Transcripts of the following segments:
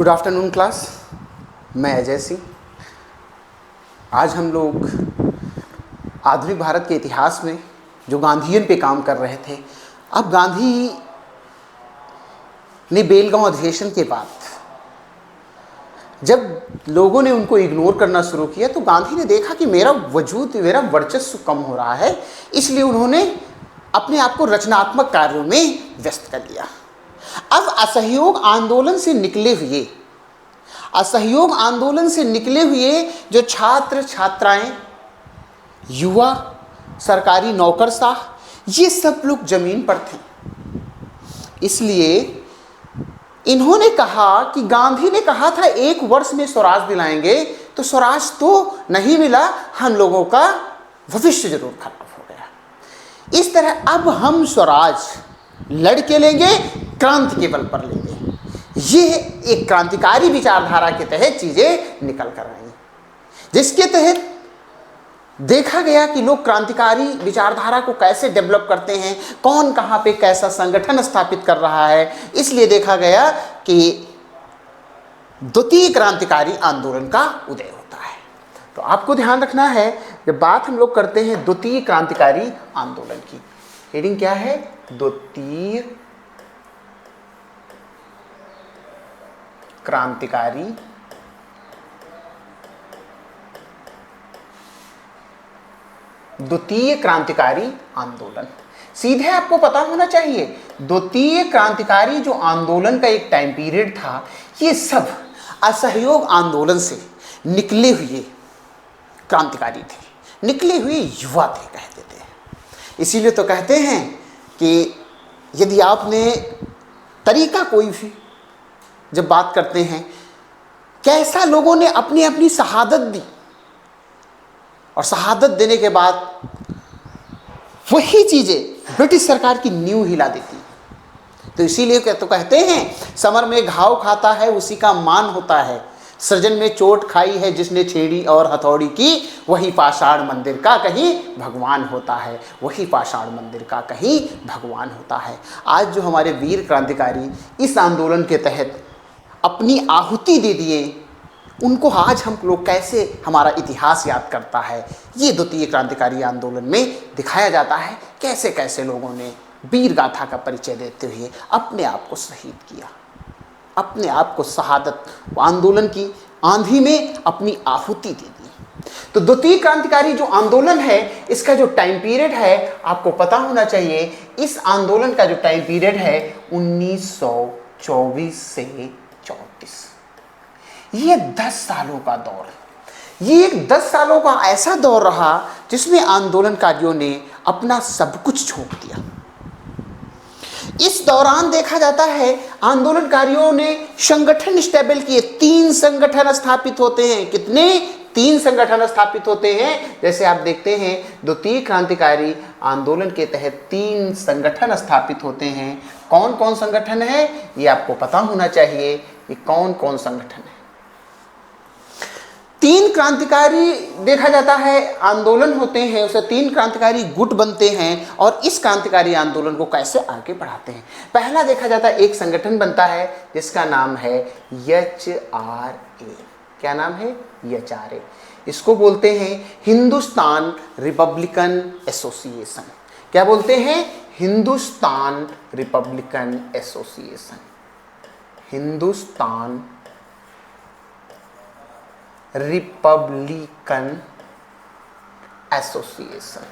Good afternoon class. मैं अजय सिंह। आज हम लोग आधुनिक भारत के इतिहास में जो गांधीयन पे काम कर रहे थे, अब गांधी ने बेलगांव अधिवेशन के बाद जब लोगों ने उनको इग्नोर करना शुरू किया तो गांधी ने देखा कि मेरा वजूद, मेरा वर्चस्व कम हो रहा है, इसलिए उन्होंने अपने आप को रचनात्मक कार्यों में व्यस्त कर लिया। अब असहयोग आंदोलन से निकले हुए जो छात्र छात्राएं, युवा, सरकारी नौकरशाह, ये सब लोग जमीन पर थे। इसलिए इन्होंने कहा कि गांधी ने कहा था 1 वर्ष में स्वराज दिलाएंगे, तो स्वराज तो नहीं मिला, हम लोगों का भविष्य जरूर खराब हो गया। इस तरह अब हम स्वराज लड़ के लेंगे, क्रांति के बल पर लेंगे। ये एक क्रांतिकारी विचारधारा के तहत चीजें निकल कर आई, जिसके तहत देखा गया कि लोग क्रांतिकारी विचारधारा को कैसे डेवलप करते हैं, कौन कहाँ पे कैसा संगठन स्थापित कर रहा है। इसलिए देखा गया कि द्वितीय क्रांतिकारी आंदोलन का उदय होता है। तो आपको ध्यान रखना है, जब बात हम लोग करते हैं द्वितीय क्रांतिकारी आंदोलन की, हेडिंग क्या है? द्वितीय क्रांतिकारी आंदोलन। सीधे आपको पता होना चाहिए, द्वितीय क्रांतिकारी जो आंदोलन का एक टाइम पीरियड था, ये सब असहयोग आंदोलन से निकले हुए क्रांतिकारी थे, निकले हुए युवा थे, कहते थे। इसीलिए तो कहते हैं कि यदि आपने तरीका कोई भी जब बात करते हैं, कैसा लोगों ने अपनी अपनी शहादत दी, और शहादत देने के बाद वही चीजें ब्रिटिश सरकार की नींव हिला देती। तो इसीलिए तो कहते हैं, समर में घाव खाता है उसी का मान होता है, सृजन में चोट खाई है जिसने छेड़ी और हथौड़ी की, वही पाषाण मंदिर का कहीं भगवान होता है, वही पाषाण मंदिर का कहीं भगवान होता है। आज जो हमारे वीर क्रांतिकारी इस आंदोलन के तहत अपनी आहुति दे दिए, उनको आज हम लोग कैसे हमारा इतिहास याद करता है, ये द्वितीय क्रांतिकारी आंदोलन में दिखाया जाता है। कैसे कैसे लोगों ने वीर गाथा का परिचय देते हुए अपने आप को शहीद किया, अपने आप को शहादत आंदोलन की आंधी में अपनी आहुति दे दी। तो द्वितीय क्रांतिकारी जो आंदोलन है, इसका जो टाइम पीरियड है आपको पता होना चाहिए। इस आंदोलन का जो टाइम पीरियड है 1924 से 34, ये 10 सालों का दौर, ये एक 10 सालों का ऐसा दौर रहा जिसमें आंदोलनकारियों ने अपना सब कुछ झोंक दिया। इस दौरान देखा जाता है आंदोलनकारियों ने संगठन स्टेबल किए। 3 संगठन स्थापित होते हैं। कितने? 3 संगठन स्थापित होते हैं। जैसे आप देखते हैं, द्वितीय क्रांतिकारी आंदोलन के तहत 3 संगठन स्थापित होते हैं। कौन कौन संगठन है ये आपको पता होना चाहिए, ये कौन कौन संगठन है। 3 क्रांतिकारी देखा जाता है आंदोलन होते हैं, उसे 3 क्रांतिकारी गुट बनते हैं, और इस क्रांतिकारी आंदोलन को कैसे आगे बढ़ाते हैं। पहला देखा जाता है एक संगठन बनता है जिसका नाम है HRA। क्या नाम है? HRA। इसको बोलते हैं हिंदुस्तान रिपब्लिकन एसोसिएशन। क्या बोलते हैं? Hindustan Republican association. Hindustan Republican association.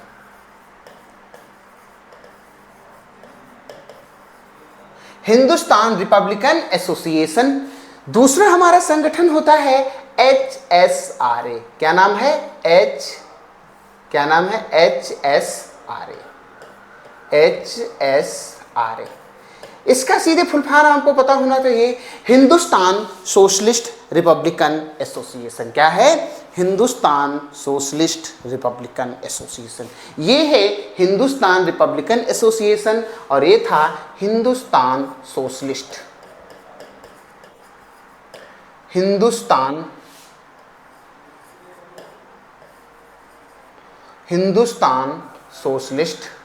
Hindustan Republican association. दूसरा हमारा संगठन होता है HSRA। क्या नाम है? HSRA। HSRA। इसका सीधे फुल फॉर्म आपको पता होना चाहिए, हिंदुस्तान सोशलिस्ट रिपब्लिकन एसोसिएशन। क्या है? Hindustan socialist Republican association. ये है हिंदुस्तान रिपब्लिकन एसोसिएशन, और ये था हिंदुस्तान सोशलिस्ट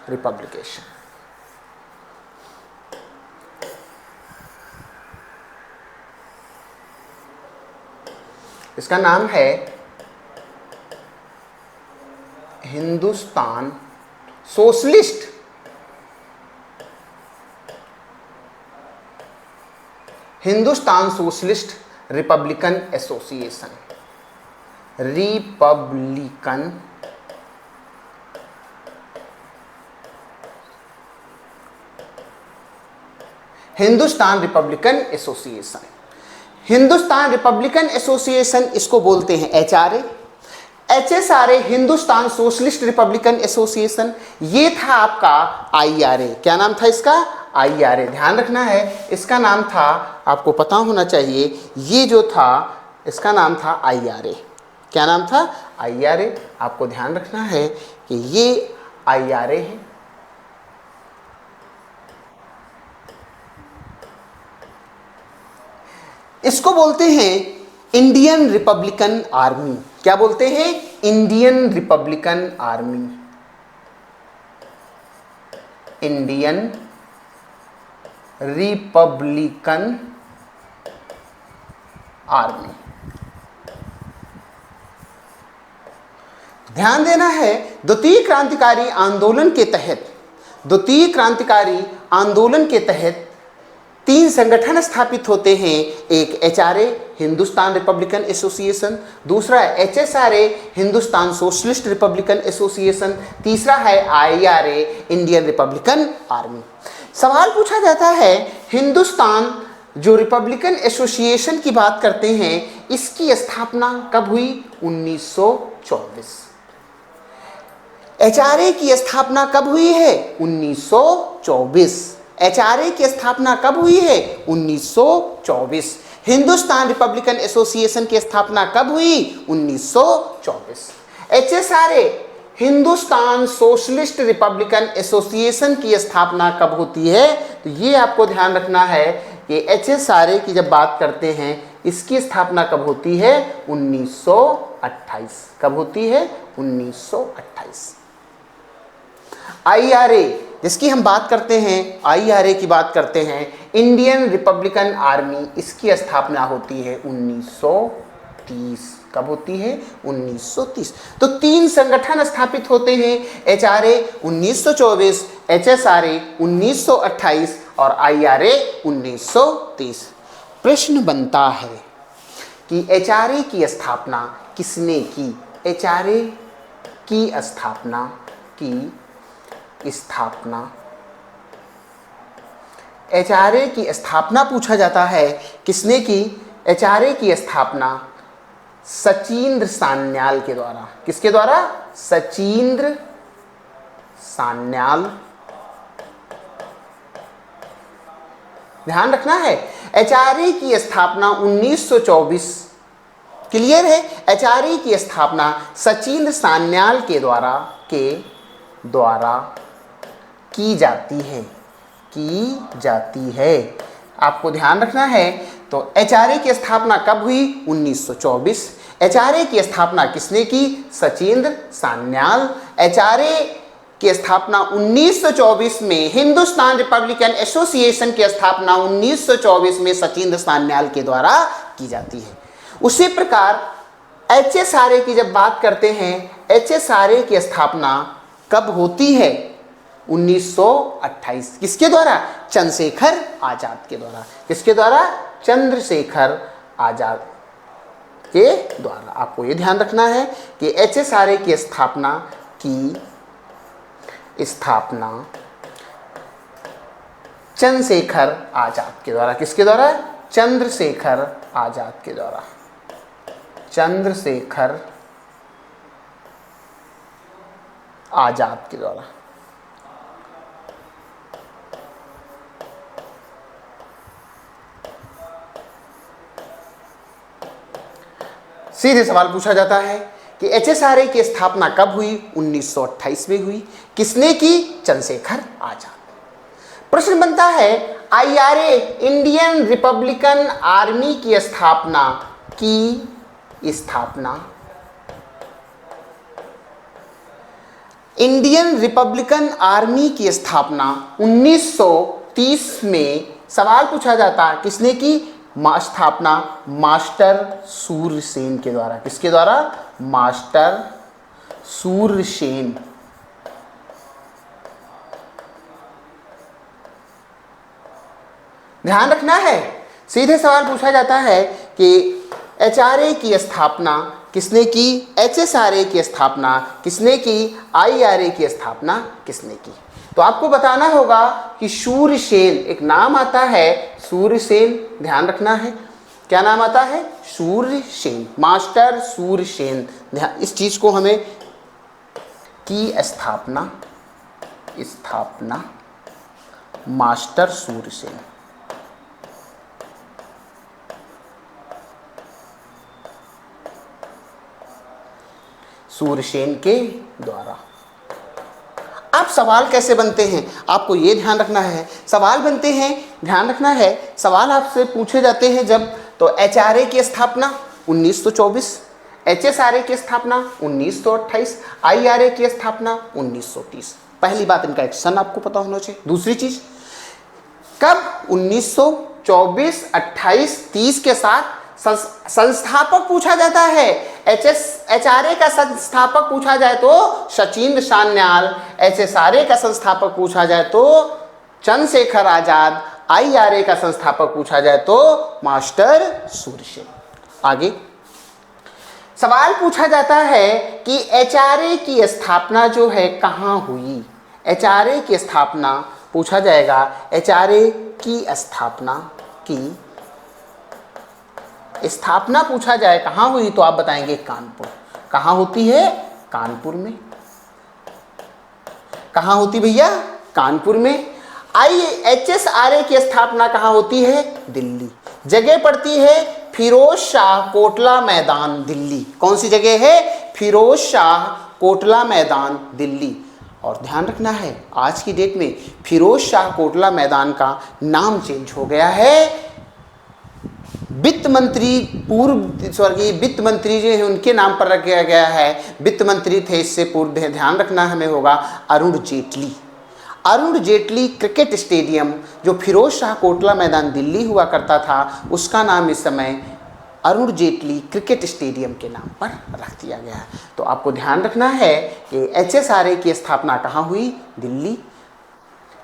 रिपब्लिकेशन। इसका नाम है Hindustan socialist Republican association. Hindustan Republican association इसको बोलते हैं HRA। HSRA Hindustan socialist Republican association, ये था आपका IRA। क्या नाम था इसका? IRA। ध्यान रखना है, इसका नाम था, आपको पता होना चाहिए, ये जो था इसका नाम था IRA। क्या नाम था? IRA। आपको ध्यान रखना है कि ये IRA है। इसको बोलते हैं इंडियन रिपब्लिकन आर्मी। क्या बोलते हैं? Indian Republican army. Indian Republican army. ध्यान देना है, द्वितीय क्रांतिकारी आंदोलन के तहत 3 संगठन स्थापित होते हैं। एक HRA हिंदुस्तान रिपब्लिकन एसोसिएशन, दूसरा HSRA Hindustan socialist Republican association, तीसरा है IRA इंडियन रिपब्लिकन आर्मी। सवाल पूछा जाता है, हिंदुस्तान जो रिपब्लिकन एसोसिएशन की बात करते हैं, इसकी स्थापना कब हुई? 1924। HRA की स्थापना कब हुई है? 1924। HRA की स्थापना कब हुई है? 1924। हिंदुस्तान रिपब्लिकन एसोसिएशन की स्थापना कब हुई? 1924। HSRA Hindustan socialist Republican association की स्थापना कब होती है? तो ये आपको ध्यान रखना है कि HSRA की जब बात करते हैं, इसकी स्थापना कब होती है? 1928। कब होती है? 1928। IRA जिसकी हम बात करते हैं, IRA की बात करते हैं, इंडियन रिपब्लिकन आर्मी, इसकी स्थापना होती है 1930। कब होती है? 1930। तो 3 संगठन स्थापित होते हैं, HRA 1924, HSRA 1928 और IRA 1930। प्रश्न बनता है कि HRA की स्थापना किसने की? HRA की HRA की स्थापना पूछा जाता है, किसने की? HRA की स्थापना सचिंद्र सान्याल के द्वारा। किसके द्वारा? सचिंद्र सान्याल। ध्यान रखना है, HRA की स्थापना 1924। क्लियर है? HRA की स्थापना सचिंद्र सान्याल के द्वारा की जाती है। आपको ध्यान रखना है। तो HRA की स्थापना कब हुई? 1924। HRA की स्थापना किसने की? सचिंद्र सान्याल। HRA की स्थापना 1924 में, हिंदुस्तान रिपब्लिकन एसोसिएशन की स्थापना 1924 में सचिंद्र सान्याल के द्वारा की जाती है। उसी प्रकार HSRA की जब बात करते हैं, HSRA की स्थापना कब होती है? 1928। किसके द्वारा? चंद्रशेखर आजाद के द्वारा। किसके द्वारा? चंद्रशेखर आजाद के द्वारा। आपको ये ध्यान रखना है कि HSRA की स्थापना चंद्रशेखर आजाद के द्वारा। किसके द्वारा? चंद्रशेखर आजाद के द्वारा। चंद्रशेखर आजाद के द्वारा। सीधे सवाल पूछा जाता है कि HSRA की स्थापना कब हुई? 1928 में हुई। किसने की? चंद्रशेखर आजाद। प्रश्न बनता है, IRA इंडियन रिपब्लिकन आर्मी की स्थापना इंडियन रिपब्लिकन आर्मी की स्थापना 1930 में। सवाल पूछा जाता, किसने की? स्थापना मास्टर सूरसेन के द्वारा। किसके द्वारा? मास्टर सूरसेन। ध्यान रखना है, सीधे सवाल पूछा जाता है कि एचआरए की स्थापना किसने की, एचएसआरए की स्थापना किसने की, आईआरए की स्थापना किसने की। तो आपको बताना होगा कि सूरसेन, एक नाम आता है सूरसेन, ध्यान रखना है, क्या नाम आता है? सूरसेन, मास्टर सूरसेन। ध्यान, इस चीज को हमें की स्थापना मास्टर सूरसेन। सूरसेन के द्वारा। अब सवाल कैसे बनते हैं आपको ये ध्यान रखना है। सवाल बनते हैं, ध्यान रखना है, सवाल आपसे पूछे जाते हैं जब, तो एचआरए की स्थापना 1924, एचएसआरए की स्थापना 1928, आईआरए की स्थापना 1930। पहली बात, इनका एक सन आपको पता होना चाहिए। दूसरी चीज, कब 1924, 28, 30 के साथ संस्थापक पूछा जाता है। एचआरए का संस्थापक पूछा जाए तो सचिंद्र सान्याल, एचएसआरए का संस्थापक पूछा जाए तो चंद्रशेखर आजाद, आईआरए का संस्थापक पूछा जाए तो मास्टर सूरसेन। आगे सवाल पूछा जाता है कि एचआरए की स्थापना जो है कहाँ हुई। एचआरए की स्थापना पूछा जाएगा, एचआरए की स्थापना पूछा जाए कहाँ हुई, तो आप बताएंगे कानपुर। कहाँ होती है? कानपुर में। कहाँ होती भैया? कानपुर में। एचएसआरए की स्थापना कहाँ होती है? दिल्ली। जगह पड़ती है फिरोज शाह कोटला मैदान, दिल्ली। कौन सी जगह है? फिरोज शाह कोटला मैदान, दिल्ली। और ध्यान रखना है, आज की डेट में फिरोज शाह कोटला मैदान का नाम चेंज हो गया है। वित्त मंत्री, पूर्व स्वर्गीय वित्त मंत्री जो है उनके नाम पर रखा गया है। वित्त मंत्री थे इससे पूर्व, ध्यान रखना हमें होगा, अरुण जेटली। अरुण जेटली क्रिकेट स्टेडियम जो फिरोज शाह कोटला मैदान दिल्ली हुआ करता था, उसका नाम इस समय अरुण जेटली क्रिकेट स्टेडियम के नाम पर रख दिया गया है। तो आपको ध्यान रखना है कि एचएसआरए की स्थापना कहाँ हुई? दिल्ली।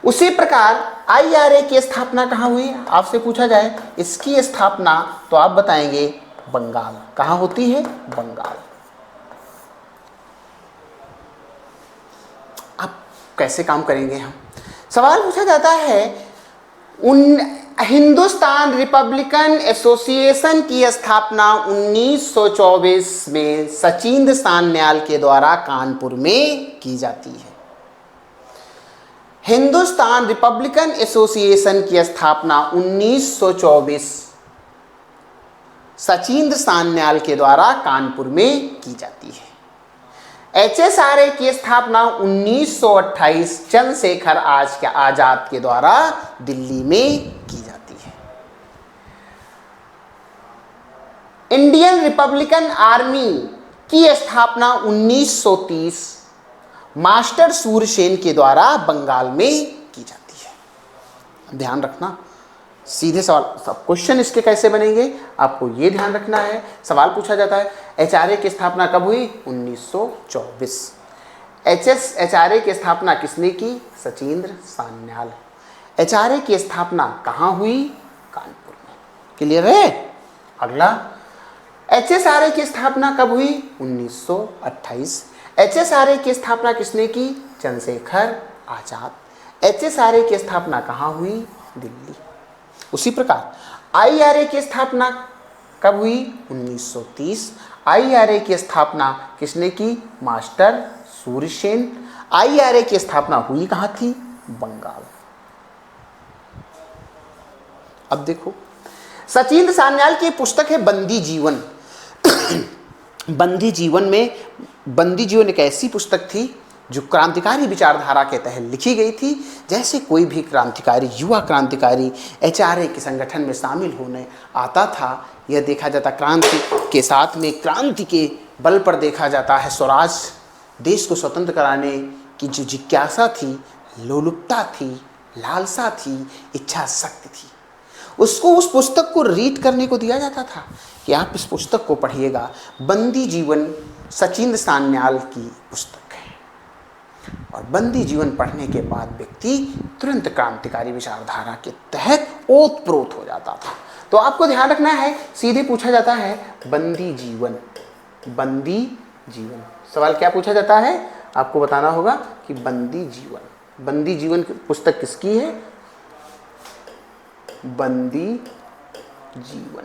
उसी प्रकार आईआरए की स्थापना कहाँ हुई? आपसे पूछा जाए इसकी स्थापना, तो आप बताएंगे बंगाल। कहाँ होती है? बंगाल। अब कैसे काम करेंगे हम? सवाल पूछा जाता है हिंदुस्तान रिपब्लिकन एसोसिएशन की स्थापना 1924 में सचिंद्र सान्याल के द्वारा कानपुर में की जाती है। हिंदुस्तान रिपब्लिकन एसोसिएशन की स्थापना 1924 सचिंद्र सान्याल के द्वारा कानपुर में की जाती है। एचएसआरए की स्थापना 1928 चंद्रशेखर आजाद के द्वारा दिल्ली में की जाती है। इंडियन रिपब्लिकन आर्मी की स्थापना 1930 मास्टर सूरसेन के द्वारा बंगाल में की जाती है। ध्यान रखना, सीधे सवाल, सब क्वेश्चन इसके कैसे बनेंगे आपको ये ध्यान रखना है। सवाल पूछा जाता है एचआरए की स्थापना कब हुई? 1924। एचआरए की स्थापना किसने की? सचिंद्र सान्याल। एचआरए की स्थापना कहाँ हुई? कानपुर में। क्लियर है? अगला, एचएसआरए की स्थापना कब हुई? 1928। एचएसआरए की स्थापना किसने की? चंद्रशेखर आजाद। एचएसआरए की स्थापना कहाँ हुई? दिल्ली। उसी प्रकार आईआरए की स्थापना कब हुई? 1930। आईआरए की स्थापना किसने की? मास्टर सूरसेन। आईआरए की स्थापना हुई कहाँ थी? बंगाल। अब देखो, सचिंद्र सान्याल की पुस्तक है बंदी जीवन। बंदी जीवन एक ऐसी पुस्तक थी जो क्रांतिकारी विचारधारा के तहत लिखी गई थी। जैसे कोई भी क्रांतिकारी, युवा क्रांतिकारी एचआरए के संगठन में शामिल होने आता था, यह देखा जाता क्रांति के साथ में, क्रांति के बल पर देखा जाता है स्वराज, देश को स्वतंत्र कराने की जो जिज्ञासा थी, लोलुपता थी, लालसा थी, इच्छा शक्ति थी, उसको उस पुस्तक को रीड करने को दिया जाता था कि आप इस पुस्तक को पढ़िएगा। बंदी जीवन सचिंद्र सान्याल की पुस्तक है। और बंदी जीवन पढ़ने के बाद व्यक्ति तुरंत क्रांतिकारी विचारधारा के तहत ओतप्रोत हो जाता था। तो आपको ध्यान रखना है, सीधे पूछा जाता है बंदी जीवन, बंदी जीवन। सवाल क्या पूछा जाता है, आपको बताना होगा कि बंदी जीवन, बंदी जीवन की पुस्तक किसकी है? बंदी जीवन।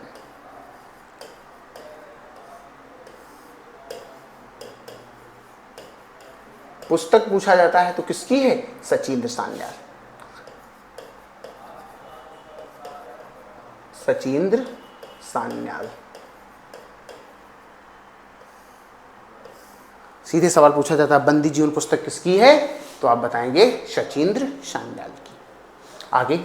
पुस्तक पूछा जाता है तो किसकी है? सचिंद्र सान्याल, सचिंद्र सान्याल। सीधे सवाल पूछा जाता है बंदी जीवन पुस्तक किसकी है, तो आप बताएंगे सचिंद्र सान्याल की। आगे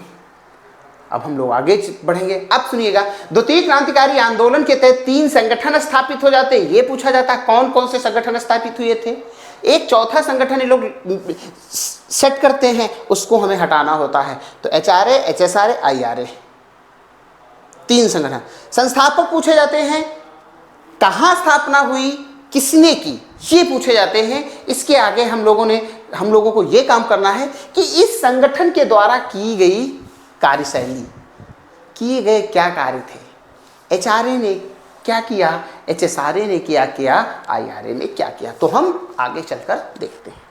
अब हम लोग आगे बढ़ेंगे। अब सुनिएगा, द्वितीय क्रांतिकारी आंदोलन के तहत 3 संगठन स्थापित हो जाते हैं। ये पूछा जाता है कौन कौन से संगठन स्थापित हुए थे। एक चौथा संगठन ये लोग सेट करते हैं, उसको हमें हटाना होता है। तो HRA, HSRA, IRA, 3 संगठन। संस्थापक पूछे जाते हैं, कहाँ स्थापना हुई, किसने की, ये पूछे जाते हैं। इसके आगे हम लोगों को ये काम करना है कि इस संगठन के द्वारा की गई कार्यशैली, किए गए क्या कार्य थे, HRA ने क्या किया, HSRA ने क्या किया, IRA ने क्या किया। तो हम आगे चलकर देखते हैं।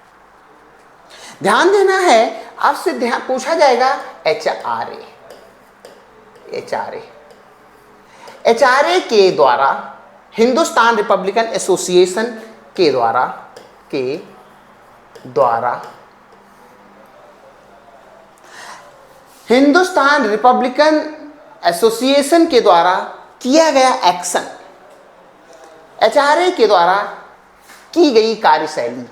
ध्यान देना है, आपसे ध्यान पूछा जाएगा HRA, HRA के द्वारा, हिंदुस्तान रिपब्लिकन एसोसिएशन के द्वारा हिंदुस्तान रिपब्लिकन एसोसिएशन के द्वारा किया गया एक्शन, HRA के द्वारा की गई कार्यशैली,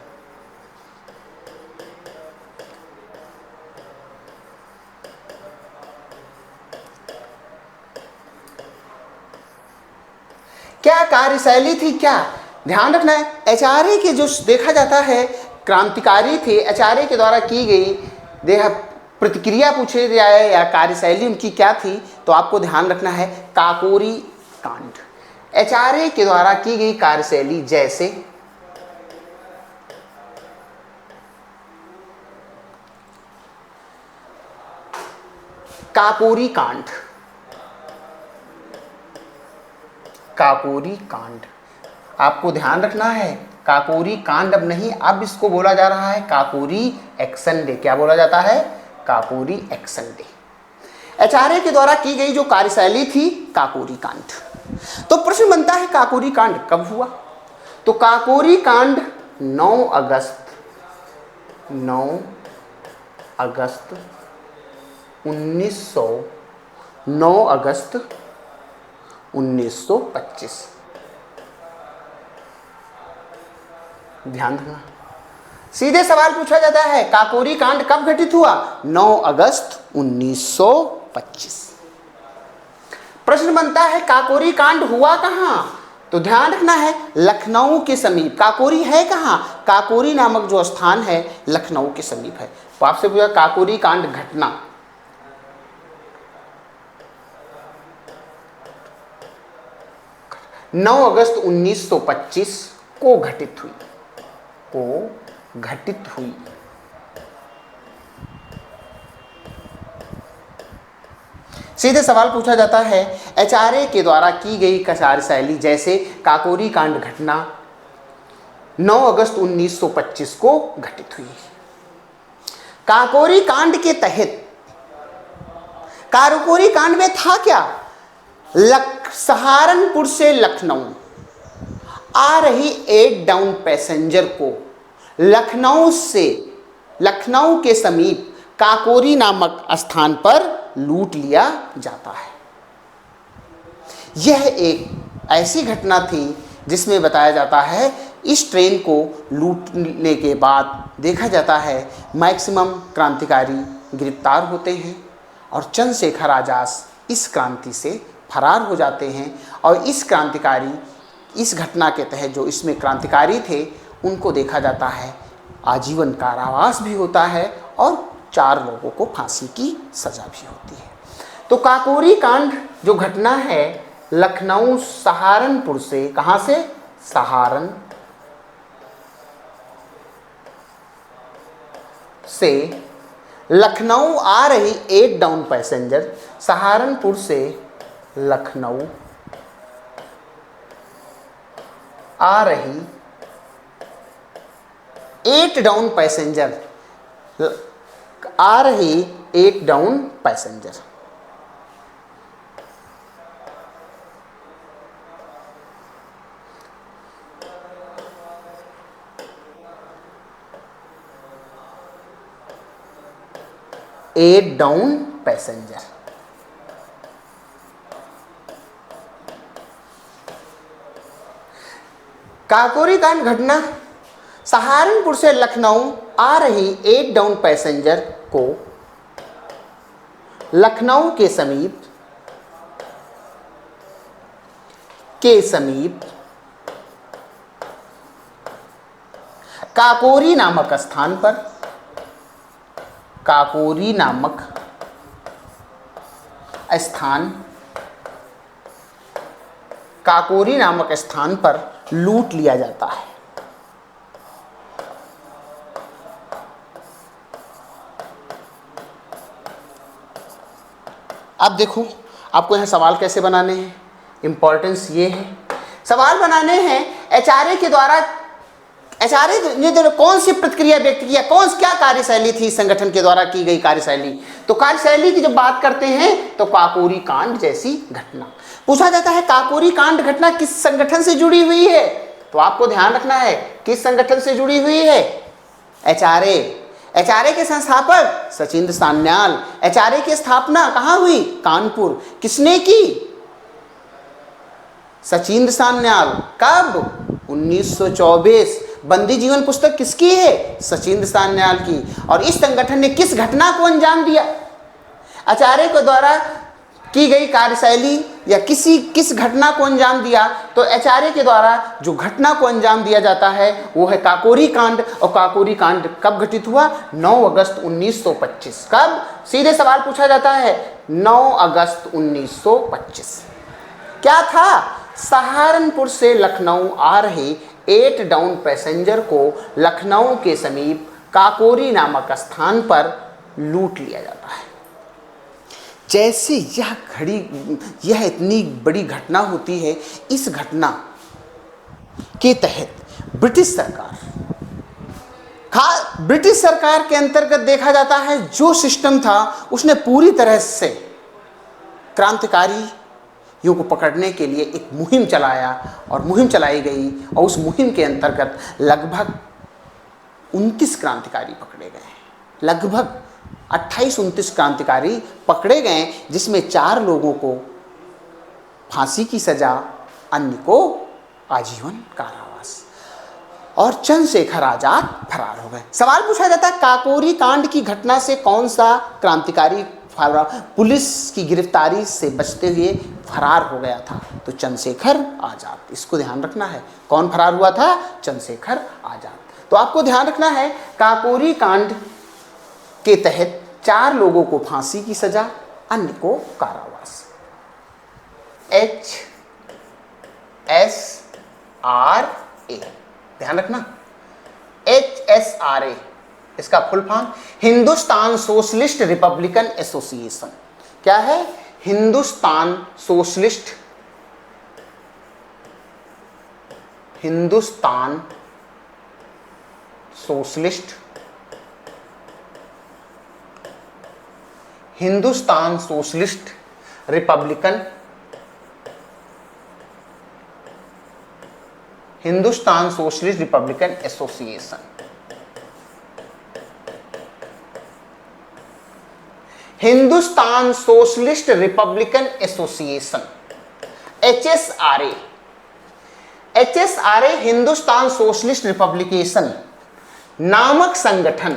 क्या कार्यशैली थी, क्या ध्यान रखना है। HRA के जो देखा जाता है क्रांतिकारी थे, HRA के द्वारा की गई प्रतिक्रिया पूछे जाए या कार्यशैली उनकी क्या थी, तो आपको ध्यान रखना है काकोरी कांड। HRA के द्वारा की गई कार्यशैली जैसे काकोरी कांड, काकोरी कांड, आपको ध्यान रखना है काकोरी कांड अब नहीं, अब इसको बोला जा रहा है काकोरी एक्शन डे। क्या बोला जाता है? Kakori action day. HRA के द्वारा की गई जो कार्यशैली थी काकोरी कांड। तो प्रश्न बनता है काकोरी कांड कब हुआ? तो काकोरी कांड 9 अगस्त 1925। ध्यान रखना, सीधे सवाल पूछा जाता है काकोरी कांड कब घटित हुआ? 9 अगस्त 1925। प्रश्न बनता है काकोरी कांड हुआ कहां? तो ध्यान रखना है लखनऊ के समीप। काकोरी है कहां? काकोरी नामक जो स्थान है लखनऊ के समीप है। तो आपसे पूछा काकोरी कांड घटना, नौ अगस्त 1925 को घटित हुई। सीधे सवाल पूछा जाता है HRA के द्वारा की गई कार्यशैली जैसे काकोरी कांड घटना 9 अगस्त 1925 को घटित हुई। काकोरी कांड के तहत, काकोरी कांड में था क्या? सहारनपुर से लखनऊ आ रही 8 डाउन पैसेंजर को लखनऊ के समीप काकोरी नामक स्थान पर लूट लिया जाता है। यह एक ऐसी घटना थी जिसमें बताया जाता है इस ट्रेन को लूटने के बाद देखा जाता है मैक्सिमम क्रांतिकारी गिरफ्तार होते हैं और चंद्रशेखर आजाद इस क्रांति से फरार हो जाते हैं। और इस घटना के तहत जो इसमें क्रांतिकारी थे उनको देखा जाता है आजीवन कारावास भी होता है और 4 लोगों को फांसी की सज़ा भी होती है। तो काकोरी कांड जो घटना है लखनऊ सहारनपुर से, कहां से? सहारन से लखनऊ आ रही एक डाउन पैसेंजर, सहारनपुर से लखनऊ आ रही 8 डाउन पैसेंजर, आ रही 8 down passenger. Eight down passenger. Kakori कांड घटना सहारनपुर से लखनऊ आ रही 8 डाउन पैसेंजर को लखनऊ के समीप काकोरी नामक स्थान पर, काकोरी नामक स्थान पर लूट लिया जाता है। अब देखो आपको यहाँ सवाल कैसे बनाने हैं, इंपॉर्टेंस ये है। सवाल बनाने हैं एचआरए के द्वारा, एचआरए ने कौन सी प्रतिक्रिया व्यक्त किया, क्या कार्यशैली थी संगठन के द्वारा की गई कार्यशैली। तो कार्यशैली की जब बात करते हैं तो काकोरी कांड जैसी घटना पूछा जाता है। काकोरी कांड घटना किस संगठन से जुड़ी हुई है? तो आपको ध्यान रखना है किस संगठन से जुड़ी हुई है? एचआरए। एचआरए के संस्थापक सचिंद्र सान्याल। एचआरए की स्थापना कहाँ हुई? कानपुर। किसने की? सचिंद्र सान्याल। कब? 1924। बंदी जीवन पुस्तक किसकी है? सचिंद्र सान्याल की। और इस संगठन ने किस घटना को अंजाम दिया? एचआरए के द्वारा की गई कार्यशैली या किस घटना को अंजाम दिया? तो एचआरए के द्वारा जो घटना को अंजाम दिया जाता है वो है काकोरी कांड। और काकोरी कांड कब घटित हुआ? 9 अगस्त 1925। कब? सीधे सवाल पूछा जाता है 9 अगस्त 1925। क्या था? सहारनपुर से लखनऊ आ रहे 8 डाउन पैसेंजर को लखनऊ के समीप काकोरी नामक स्थान पर लूट लिया जाता है। जैसे यह इतनी बड़ी घटना होती है, इस घटना के तहत ब्रिटिश सरकार के अंतर्गत देखा जाता है जो सिस्टम था उसने पूरी तरह से क्रांतिकारियों को पकड़ने के लिए एक मुहिम चलाया और मुहिम चलाई गई। और उस मुहिम के अंतर्गत लगभग 29 क्रांतिकारी पकड़े गए। लगभग 28-29 क्रांतिकारी पकड़े गए, जिसमें 4 लोगों को फांसी की सजा, अन्य को आजीवन कारावास, और चंद्रशेखर आजाद फरार हो गए। सवाल पूछा जाता है काकोरी कांड की घटना से कौन सा क्रांतिकारी पुलिस की गिरफ्तारी से बचते हुए फरार हो गया था? तो चंद्रशेखर आजाद। इसको ध्यान रखना है, कौन फरार हुआ था? चंद्रशेखर आजाद। तो आपको ध्यान रखना है काकोरी कांड के तहत 4 लोगों को फांसी की सजा, अन्य को कारावास। HSRA, ध्यान रखना, HSRA इसका full form Hindustan socialist Republican association. क्या है? Hindustan socialist Republican association. Hindustan socialist Republican association, HSRA। HSRA Hindustan socialist republication नामक संगठन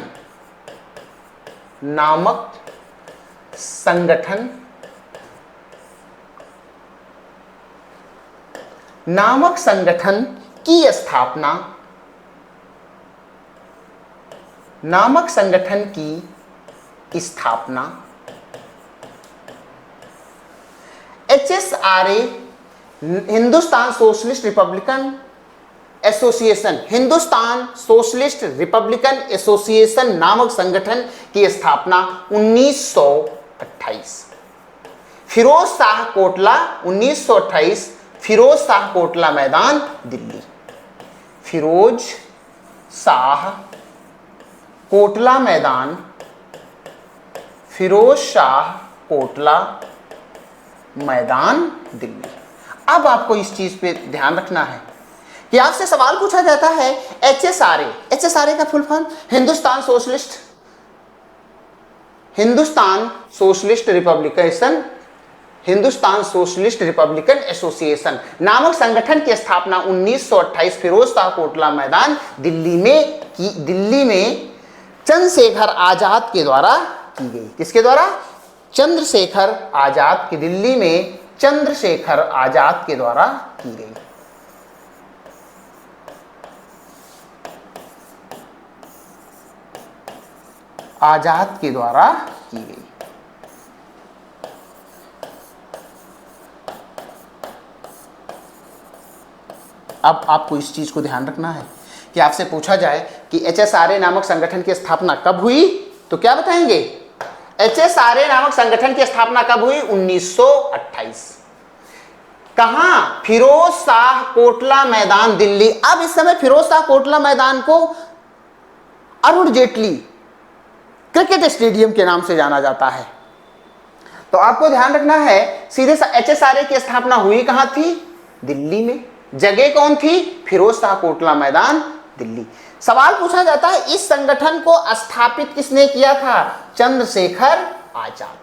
की स्थापना, HSRA Hindustan socialist Republican association, Hindustan socialist Republican association नामक संगठन की स्थापना 1928। फिरोज शाह कोटला 1928, फिरोज शाह कोटला मैदान दिल्ली। फिरोज शाह कोटला मैदान, फिरोज शाह कोटला मैदान दिल्ली। अब आपको इस चीज पे ध्यान रखना है कि आपसे सवाल पूछा जाता है HSRA, HSRA का full form Hindustan socialist Republican association नामक संगठन की स्थापना 1928 फिरोज शाह कोटला मैदान दिल्ली में चंद्रशेखर आजाद के द्वारा की गई। किसके द्वारा? चंद्रशेखर आजाद की, दिल्ली में चंद्रशेखर आजाद के द्वारा की गई। आजाद के द्वारा की गई। अब आपको इस चीज को ध्यान रखना है कि आपसे पूछा जाए कि HSRA नामक संगठन की स्थापना कब हुई, तो क्या बताएंगे? HSRA नामक संगठन की स्थापना कब हुई? 1928। कहां? फिरोज शाह कोटला मैदान दिल्ली। अब इस समय फिरोज शाह कोटला मैदान को अरुण जेटली क्रिकेट स्टेडियम के नाम से जाना जाता है। तो आपको ध्यान रखना है, सीधे HSRA की स्थापना हुई कहां थी? दिल्ली में। जगह कौन थी? फिरोज शाह कोटला मैदान दिल्ली। सवाल पूछा जाता है इस संगठन को स्थापित किसने किया था? चंद्रशेखर आजाद।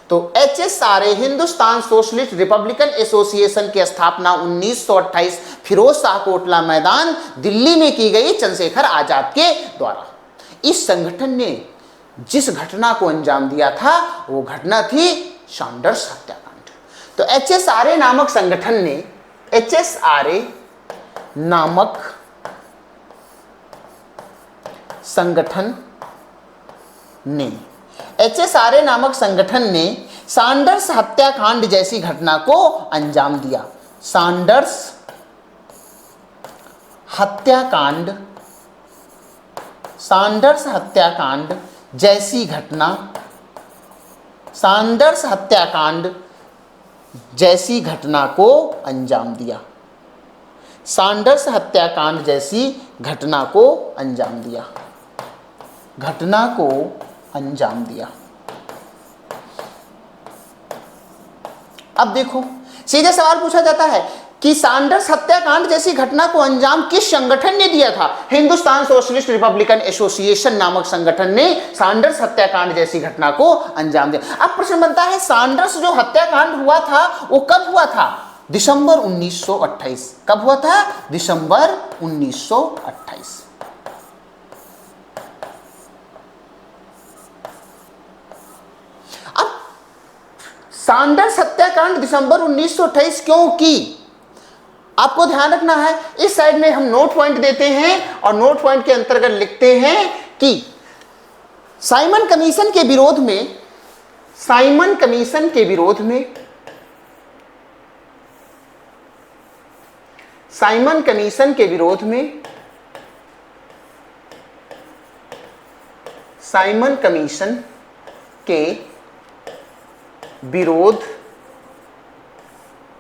तो HSRA Hindustan socialist Republican association की स्थापना 1928 फिरोज शाह कोटला मैदान दिल्ली में की गई चंद्रशेखर आजाद के द्वारा। इस संगठन ने जिस घटना को अंजाम दिया था वो घटना थी सैंडर्स हत्याकांड। तो HSRA नामक संगठन ने, HSRA नामक संगठन ने, HSRA नामक संगठन ने सैंडर्स हत्याकांड जैसी घटना को अंजाम दिया। सैंडर्स हत्याकांड, सैंडर्स हत्याकांड जैसी घटना, सैंडर्स हत्याकांड जैसी घटना को अंजाम दिया। सैंडर्स हत्याकांड जैसी घटना को अंजाम दिया, घटना को अंजाम दिया। अब देखो, सीधे सवाल पूछा जाता है कि सैंडर्स हत्याकांड जैसी घटना को अंजाम किस संगठन ने दिया था? हिंदुस्तान सोशलिस्ट रिपब्लिकन एसोसिएशन नामक संगठन ने सैंडर्स हत्याकांड जैसी घटना को अंजाम दिया। अब प्रश्न बनता है, सैंडर्स जो हत्याकांड हुआ था वो कब हुआ था? दिसंबर 1928। कब हुआ था? दिसंबर 1928। अब सैंडर्स हत्याकांड दिसंबर 1928 क्यों की? आपको ध्यान रखना है, इस साइड में हम नोट पॉइंट देते हैं और नोट पॉइंट के अंतर्गत लिखते हैं कि साइमन कमीशन के विरोध में, साइमन कमीशन के विरोध में, साइमन कमीशन के विरोध में, साइमन कमीशन के विरोध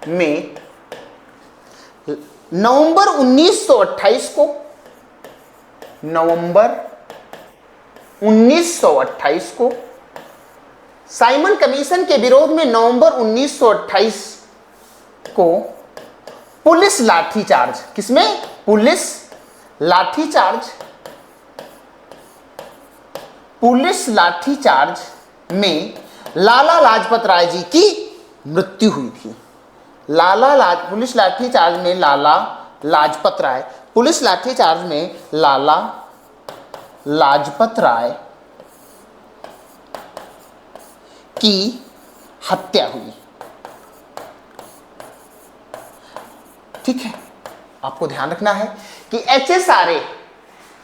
में नवंबर 1928 को, नवंबर 1928 को, साइमन कमीशन के विरोध में नवंबर 1928 को पुलिस लाठीचार्ज, किसमें? पुलिस लाठीचार्ज, पुलिस लाठीचार्ज में लाला लाजपत राय जी की मृत्यु हुई थी। पुलिस लाठीचार्ज में लाला लाजपत राय, पुलिस लाठीचार्ज में लाला लाजपत राय की हत्या हुई। ठीक है, आपको ध्यान रखना है कि HSRA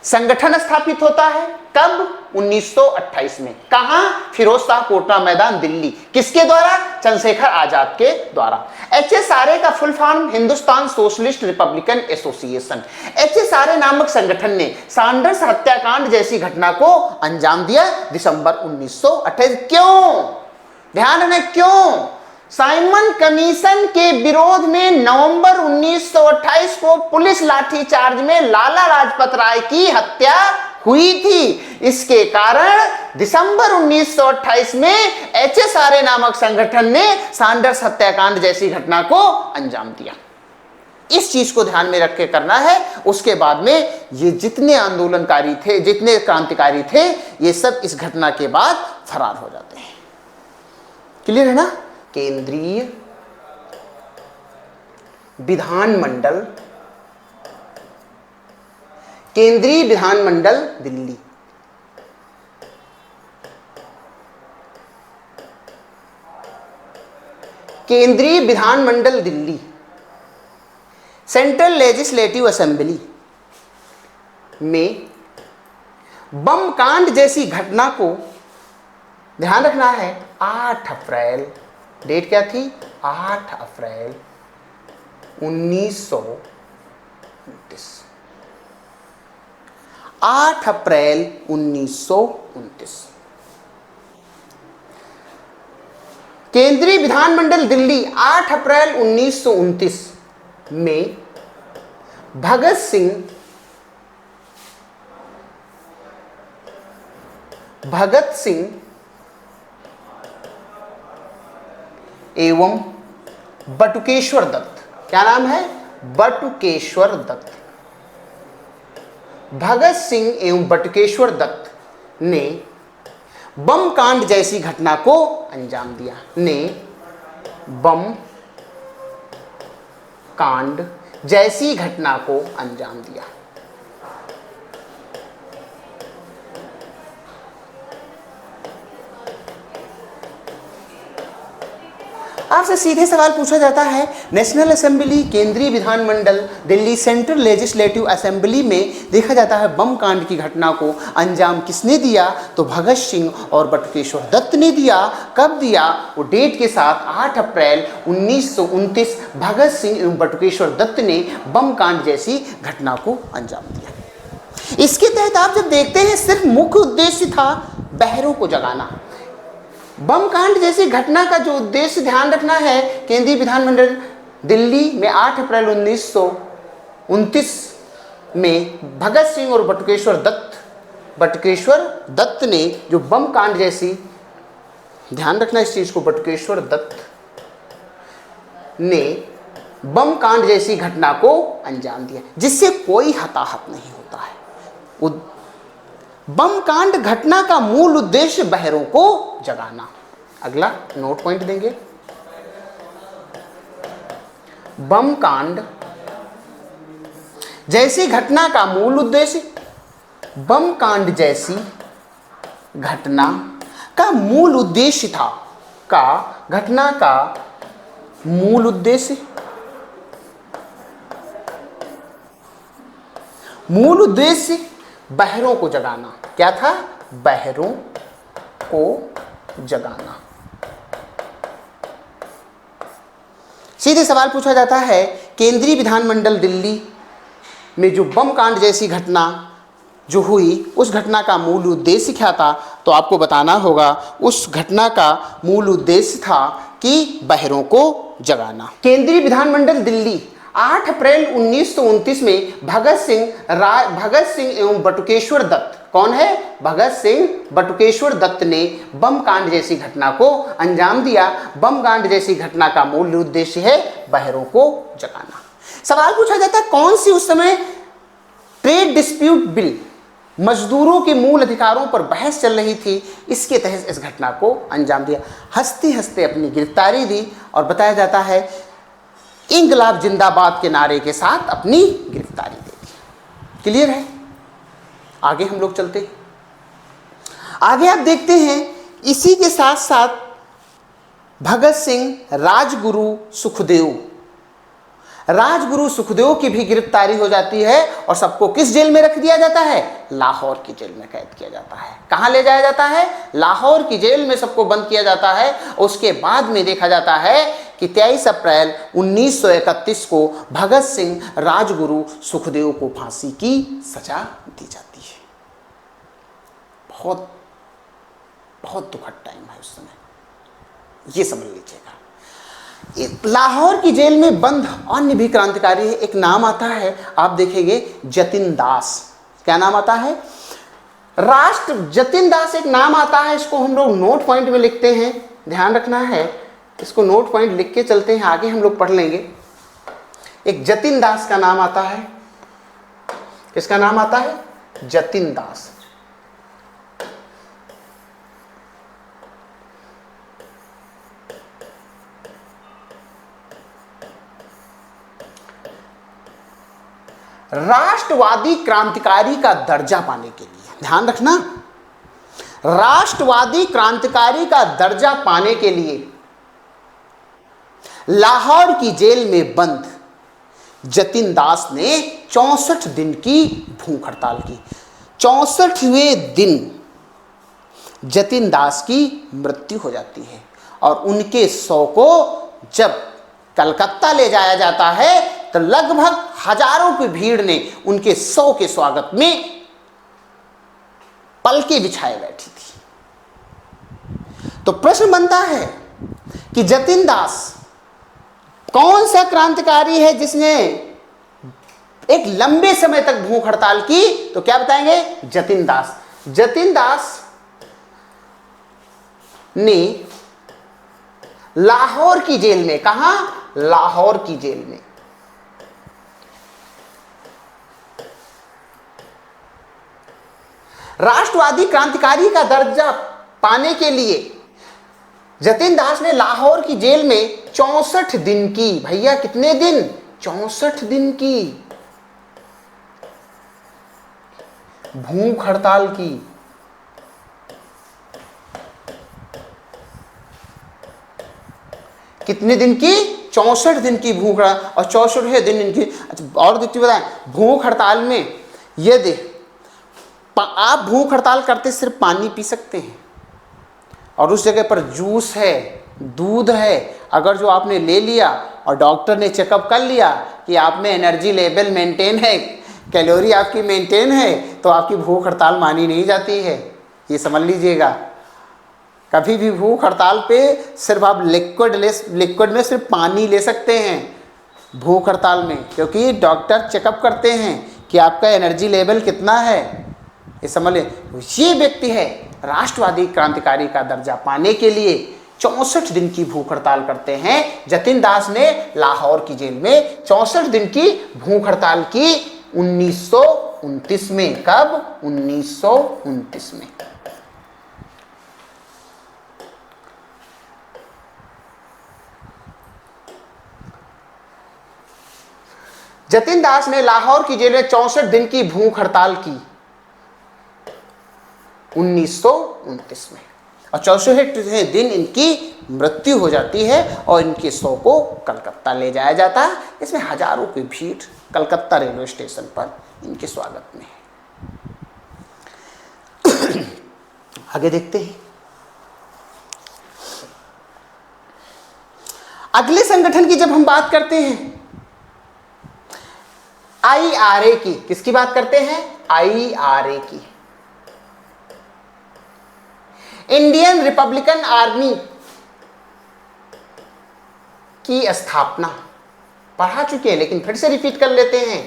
संगठन स्थापित होता है कब? 1928 में। कहां? फिरोजशाह कोटला मैदान, दिल्ली। किसके द्वारा? चंद्रशेखर आजाद के द्वारा। HSRA का full form Hindustan socialist Republican association. HSRA नामक संगठन ने सैंडर्स हत्याकांड जैसी घटना को अंजाम दिया दिसंबर 1928। क्यों? ध्यान रखें, क्यों? साइमन कमीशन के विरोध में नवंबर 1928 को पुलिस लाठीचार्ज में लाला लाजपत राय की हत्या हुई थी। इसके कारण दिसंबर 1928 में HSRA नामक संगठन ने सैंडर्स हत्याकांड जैसी घटना को अंजाम दिया। इस चीज को ध्यान में रख के करना है। उसके बाद में ये जितने आंदोलनकारी थे, जितने क्रांतिकारी थे, ये सब इस घटना के बाद फरार हो जाते हैं। क्लियर है ना? केंद्रीय विधानमंडल, केंद्रीय विधानमंडल दिल्ली। केंद्रीय विधानमंडल दिल्ली, सेंट्रल लेजिस्लेटिव असेंबली में बम कांड जैसी घटना को ध्यान रखना है। 8 अप्रैल, डेट क्या थी? 8 अप्रैल 1929। 8 अप्रैल 1929 केंद्रीय विधानमंडल दिल्ली 8 अप्रैल 1929 में भगत सिंह एवं बटुकेश्वर दत्त, क्या नाम है? बटुकेश्वर दत्त। भगत सिंह एवं बटुकेश्वर दत्त ने बम कांड जैसी घटना को अंजाम दिया। ने बम कांड जैसी घटना को अंजाम दिया। आपसे सीधे सवाल पूछा जाता है, नेशनल असेंबली, केंद्रीय विधानमंडल दिल्ली, सेंट्रल लेजिस्लेटिव असेंबली में देखा जाता है बम कांड की घटना को अंजाम किसने दिया? तो भगत सिंह और बटुकेश्वर दत्त ने दिया। कब दिया? वो डेट के साथ 8 अप्रैल 1929 भगत सिंह एवं बटुकेश्वर दत्त ने बम कांड जैसी घटना को अंजाम दिया। इसके तहत आप जब देखते हैं, सिर्फ मुख्य उद्देश्य था बहरों को जगाना। बम कांड जैसी घटना का जो उद्देश्य ध्यान रखना है, केंद्रीय विधानमंडल दिल्ली में 8 अप्रैल 1929 में भगत सिंह और बटुकेश्वर दत्त ने जो बम कांड जैसी, ध्यान रखना इस चीज को, बटुकेश्वर दत्त ने बम कांड जैसी घटना को अंजाम दिया, जिससे कोई हताहत नहीं होता है। बम कांड घटना का मूल उद्देश्य बहरों को जगाना। अगला नोट पॉइंट देंगे, बम कांड जैसी घटना का मूल उद्देश्य, बम कांड जैसी घटना का मूल उद्देश्य था, घटना का मूल उद्देश्य, बहरों को जगाना। क्या था? बहरों को जगाना। सीधे सवाल पूछा जाता है, केंद्रीय विधानमंडल दिल्ली में जो बम कांड जैसी घटना जो हुई, उस घटना का मूल उद्देश्य क्या था? तो आपको बताना होगा, उस घटना का मूल उद्देश्य था कि बहरों को जगाना। केंद्रीय विधानमंडल दिल्ली 8 अप्रैल 1929 में भगत सिंह एवं बटुकेश्वर दत्त, कौन है? भगत सिंह बटुकेश्वर दत्त ने बम कांड जैसी घटना को अंजाम दिया। बम कांड जैसी घटना का मूल उद्देश्य है बहरों को जगाना। सवाल पूछा जाता है, कौन सी उस समय ट्रेड डिस्प्यूट बिल, मजदूरों के मूल अधिकारों पर बहस चल रही थी, इसके तहत इस घटना को अंजाम दिया। हंसते हंसते अपनी गिरफ्तारी दी और बताया जाता है इंकलाब जिंदाबाद के नारे के साथ अपनी गिरफ्तारी दे दी। क्लियर है? आगे हम लोग चलते हैं। आगे आप देखते हैं, इसी के साथ साथ भगत सिंह, राजगुरु सुखदेव, राजगुरु सुखदेव की भी गिरफ्तारी हो जाती है और सबको किस जेल में रख दिया जाता है? लाहौर की जेल में कैद किया जाता है। कहाँ ले जाया जाता है? लाहौर की जेल में सबको बंद किया जाता है। उसके बाद में देखा जाता है कि 23 अप्रैल 1931 को भगत सिंह, राजगुरु सुखदेव को फांसी की सजा दी जाती है। बहुत बहुत दुखद टाइम है उस समय, ये समझ लीजिएगा। लाहौर की जेल में बंद अन्य भी क्रांतिकारी है। एक नाम आता है, आप देखेंगे, जतिन दास। क्या नाम आता है? जतिन दास एक नाम आता है। इसको हम लोग नोट पॉइंट में लिखते हैं, ध्यान रखना है। इसको नोट पॉइंट लिख के चलते हैं, आगे हम लोग पढ़ लेंगे। एक जतिन दास का नाम आता है। किसका नाम आता है? जतिन दास। राष्ट्रवादी क्रांतिकारी का दर्जा पाने के लिए, ध्यान रखना, राष्ट्रवादी क्रांतिकारी का दर्जा पाने के लिए लाहौर की जेल में बंद जतिन दास ने 64 दिन की भूख हड़ताल की। 64वें दिन जतिन दास की मृत्यु हो जाती है और उनके शव को जब कलकत्ता ले जाया जाता है तो लगभग हजारों की भीड़ ने उनके शव के स्वागत में पलके बिछाए बैठी थी। तो प्रश्न बनता है कि जतिन दास कौन सा क्रांतिकारी है जिसने एक लंबे समय तक भूख हड़ताल की? तो क्या बताएंगे? जतिन दास। जतिन दास ने लाहौर की जेल में, कहां? लाहौर की जेल में राष्ट्रवादी क्रांतिकारी का दर्जा पाने के लिए जतिन दास ने लाहौर की जेल में 64 दिन की, भैया कितने दिन? 64 दिन की भूख हड़ताल की। कितने दिन की? 64 दिन की भूख हड़ताल। और 64वें दिन इनकी, अच्छा और देखिए बताएं, भूख हड़ताल में यदि आप भूख हड़ताल करते सिर्फ पानी पी सकते हैं और उस जगह पर जूस है, दूध है, अगर जो आपने ले लिया और डॉक्टर ने चेकअप कर लिया कि आप में एनर्जी लेवल मेंटेन है, कैलोरी आपकी मेंटेन है, तो आपकी भूख हड़ताल मानी नहीं जाती है। ये समझ लीजिएगा। कभी भी भूख हड़ताल पे सिर्फ आप लिक्विड में सिर्फ पानी ले सकते हैं भूख हड़ताल में, क्योंकि डॉक्टर चेकअप करते हैं कि आपका एनर्जी लेवल कितना है। ये समझ लें। ये व्यक्ति है राष्ट्रवादी क्रांतिकारी का दर्जा पाने के लिए 64 दिन की भूख हड़ताल करते हैं। जतिन दास ने लाहौर की जेल में 64 दिन की भूख हड़ताल की 1929 में। कब? 1929 में। जतिन दास ने लाहौर की जेल में 64 दिन की भूख हड़ताल की 1929 में और 64वें दिन इनकी मृत्यु हो जाती है और इनके शव को कलकत्ता ले जाया जाता है। इसमें हजारों की भीड़ कलकत्ता रेलवे स्टेशन पर इनके स्वागत में है। आगे देखते हैं। अगले संगठन की जब हम बात करते हैं, IRA की, किसकी बात करते हैं? IRA की, इंडियन रिपब्लिकन आर्मी की स्थापना पढ़ा चुके हैं लेकिन फिर से रिपीट कर लेते हैं।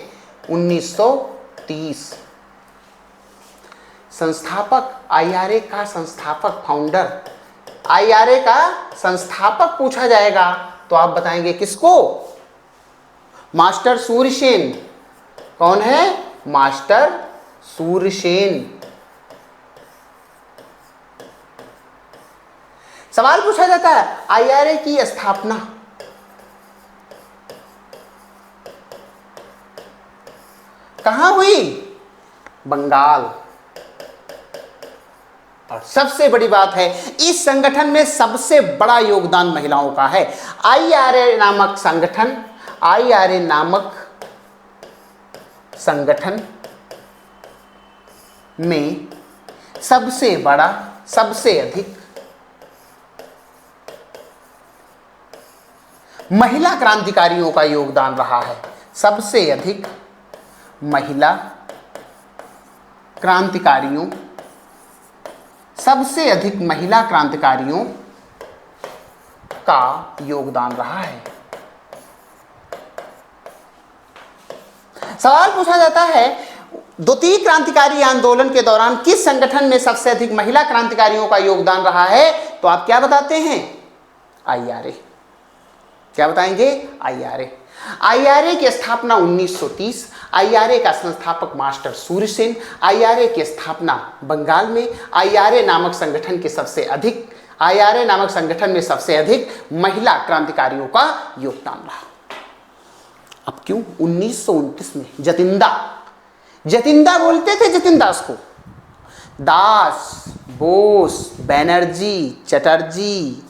1930 संस्थापक, IRA का संस्थापक, फाउंडर, IRA का संस्थापक पूछा जाएगा तो आप बताएंगे किसको? मास्टर सूर्यसेन। कौन है? मास्टर सूर्यसेन। सवाल पूछा जाता है IRA की स्थापना कहां हुई? बंगाल। और सबसे बड़ी बात है, इस संगठन में सबसे बड़ा योगदान महिलाओं का है। IRA नामक संगठन IRA नामक संगठन में सबसे बड़ा, सबसे अधिक महिला क्रांतिकारियों का योगदान रहा है। सबसे अधिक महिला क्रांतिकारियों, सबसे अधिक महिला क्रांतिकारियों का योगदान रहा है। सवाल पूछा जाता है, द्वितीय क्रांतिकारी आंदोलन के दौरान किस संगठन में सबसे अधिक महिला क्रांतिकारियों का योगदान रहा है? तो आप क्या बताते हैं? IRA। क्या बताएंगे? IRA। IRA की स्थापना 1930। IRA का संस्थापक मास्टर सूर्यसेन। IRA की स्थापना बंगाल में। IRA नामक संगठन में सबसे अधिक महिला क्रांतिकारियों का योगदान रहा। अब क्यों? 1929 में जतिंदा बोलते थे, जतिन दास को। दास, बोस, बैनर्जी, चटर्जी,